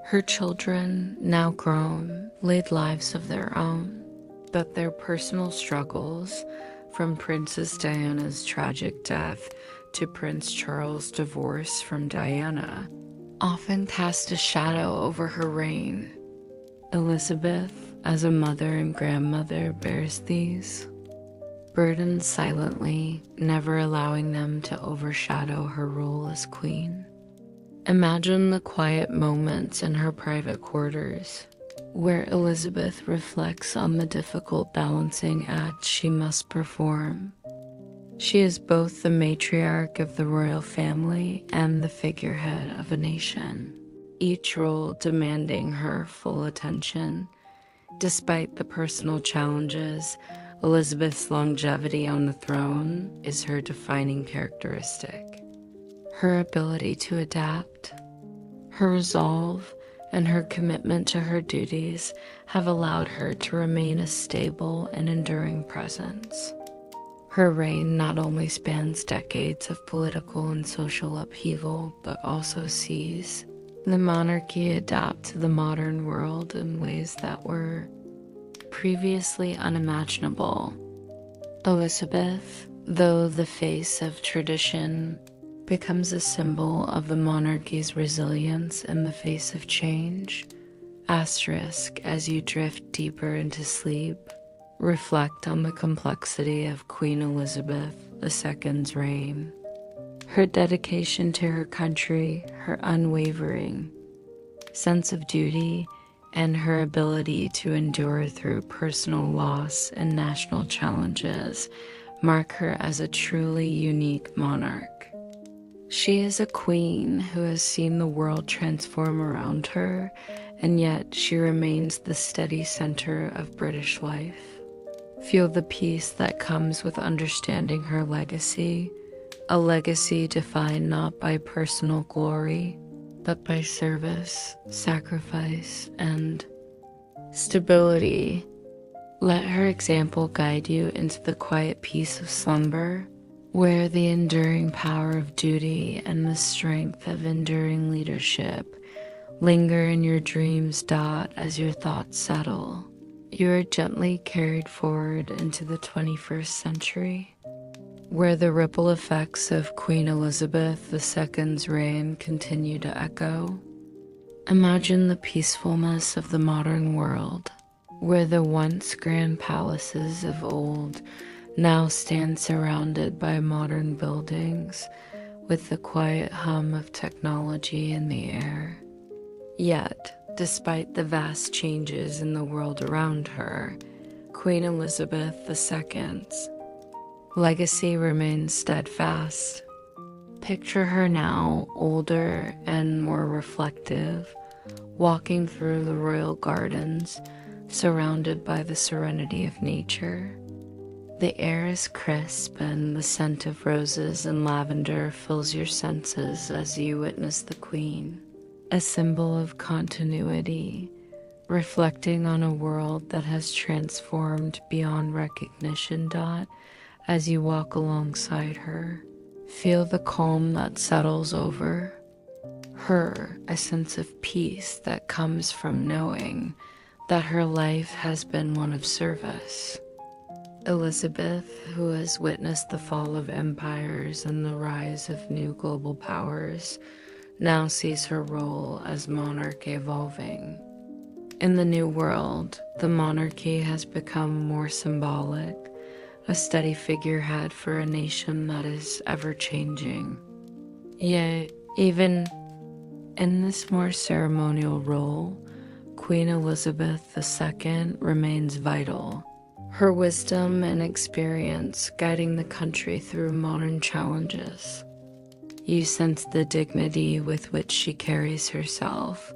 [SPEAKER 1] Her children, now grown, lead lives of their own, but their personal struggles, from Princess Diana's tragic death to Prince Charles' divorce from Diana, often cast a shadow over her reign. Elizabeth, as a mother and grandmother, bears these burdens silently, never allowing them to overshadow her role as queen. Imagine the quiet moments in her private quarters, where Elizabeth reflects on the difficult balancing act she must perform. She is both the matriarch of the royal family and the figurehead of a nation, each role demanding her full attention. Despite the personal challenges, Elizabeth's longevity on the throne is her defining characteristic. Her ability to adapt, her resolve, and her commitment to her duties have allowed her to remain a stable and enduring presence. Her reign not only spans decades of political and social upheaval, but also sees the monarchy adapt to the modern world in ways that were previously unimaginable. Elizabeth, though the face of tradition, becomes a symbol of the monarchy's resilience in the face of change. Asterisk, as you drift deeper into sleep, reflect on the complexity of Queen Elizabeth II's reign. Her dedication to her country, her unwavering sense of duty, and her ability to endure through personal loss and national challenges mark her as a truly unique monarch. She is a queen who has seen the world transform around her, and yet she remains the steady center of British life. Feel the peace that comes with understanding her legacy, a legacy defined not by personal glory, but by service, sacrifice, and stability. Let her example guide you into the quiet peace of slumber, where the enduring power of duty and the strength of enduring leadership linger in your dreams. As your thoughts settle, you are gently carried forward into the 21st century, where the ripple effects of Queen Elizabeth II's reign continue to echo. Imagine the peacefulness of the modern world, where the once grand palaces of old now stand surrounded by modern buildings with the quiet hum of technology in the air. Yet, despite the vast changes in the world around her, Queen Elizabeth II's legacy remains steadfast. Picture her now, older and more reflective, walking through the royal gardens, surrounded by the serenity of nature. The air is crisp, and the scent of roses and lavender fills your senses as you witness the Queen, a symbol of continuity, reflecting on a world that has transformed beyond recognition. As you walk alongside her, feel the calm that settles over her, a sense of peace that comes from knowing that her life has been one of service. Elizabeth, who has witnessed the fall of empires and the rise of new global powers, now sees her role as monarch evolving. In the New World, the monarchy has become more symbolic, a steady figurehead for a nation that is ever-changing. Yet, even in this more ceremonial role, Queen Elizabeth II remains vital. Her wisdom and experience guiding the country through modern challenges. You sense the dignity with which she carries herself,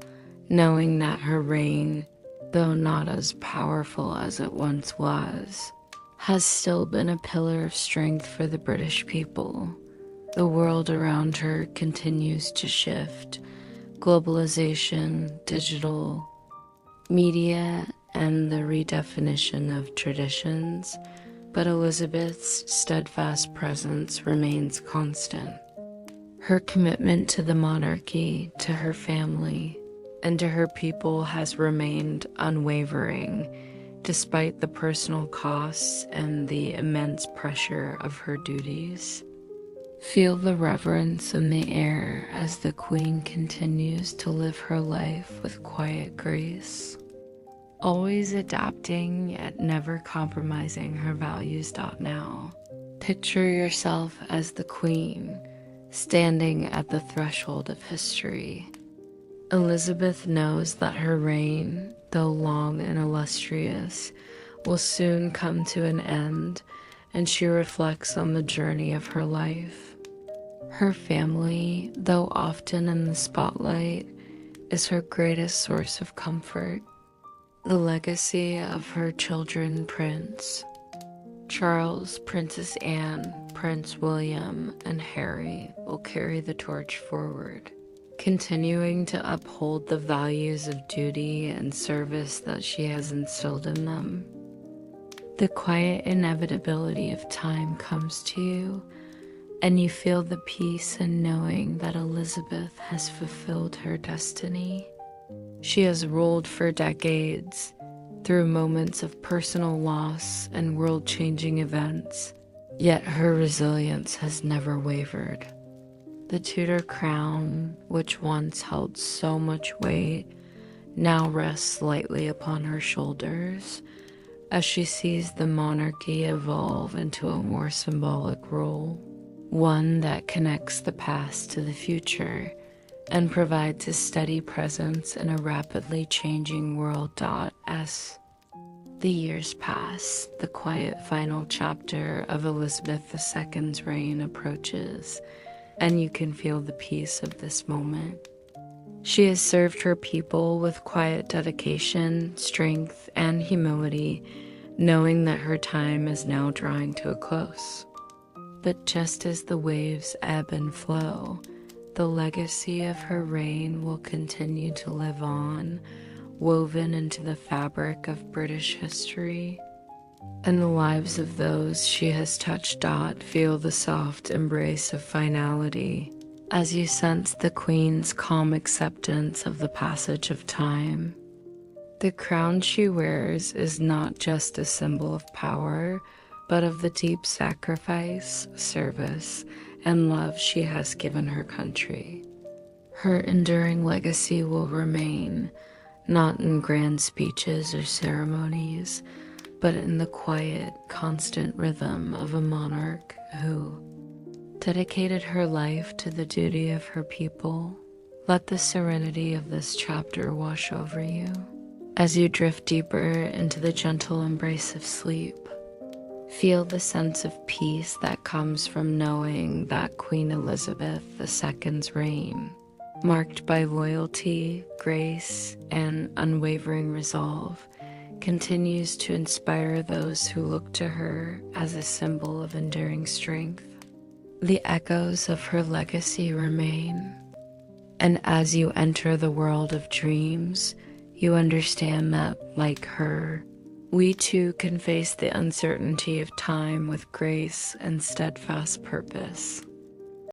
[SPEAKER 1] knowing that her reign, though not as powerful as it once was, has still been a pillar of strength for the British people. The world around her continues to shift. Globalization, digital media, and the redefinition of traditions, but Elizabeth's steadfast presence remains constant. Her commitment to the monarchy, to her family, and to her people has remained unwavering, despite the personal costs and the immense pressure of her duties. Feel the reverence in the air as the Queen continues to live her life with quiet grace, always adapting yet never compromising her values. Now, picture yourself as the Queen, standing at the threshold of history. Elizabeth knows that her reign, though long and illustrious, will soon come to an end, and she reflects on the journey of her life. Her family, though often in the spotlight, is her greatest source of comfort. The legacy of her children, Prince Charles, Princess Anne, Prince William, and Harry, will carry the torch forward, continuing to uphold the values of duty and service that she has instilled in them. The quiet inevitability of time comes to you, and you feel the peace in knowing that Elizabeth has fulfilled her destiny. She has ruled for decades, through moments of personal loss and world-changing events, yet her resilience has never wavered. The Tudor crown, which once held so much weight, now rests lightly upon her shoulders as she sees the monarchy evolve into a more symbolic role, one that connects the past to the future and provides a steady presence in a rapidly changing world. As the years pass, the quiet final chapter of Elizabeth II's reign approaches, and you can feel the peace of this moment. She has served her people with quiet dedication, strength, and humility, knowing that her time is now drawing to a close. But just as the waves ebb and flow, the legacy of her reign will continue to live on, woven into the fabric of British history. And the lives of those she has touched. Feel the soft embrace of finality as you sense the Queen's calm acceptance of the passage of time. The crown she wears is not just a symbol of power, but of the deep sacrifice, service, and love she has given her country. Her enduring legacy will remain, not in grand speeches or ceremonies, but in the quiet, constant rhythm of a monarch who dedicated her life to the duty of her people. Let the serenity of this chapter wash over you as you drift deeper into the gentle embrace of sleep. Feel the sense of peace that comes from knowing that Queen Elizabeth II's reign, marked by loyalty, grace, and unwavering resolve, continues to inspire those who look to her as a symbol of enduring strength. The echoes of her legacy remain, and as you enter the world of dreams, you understand that, like her, we too can face the uncertainty of time with grace and steadfast purpose.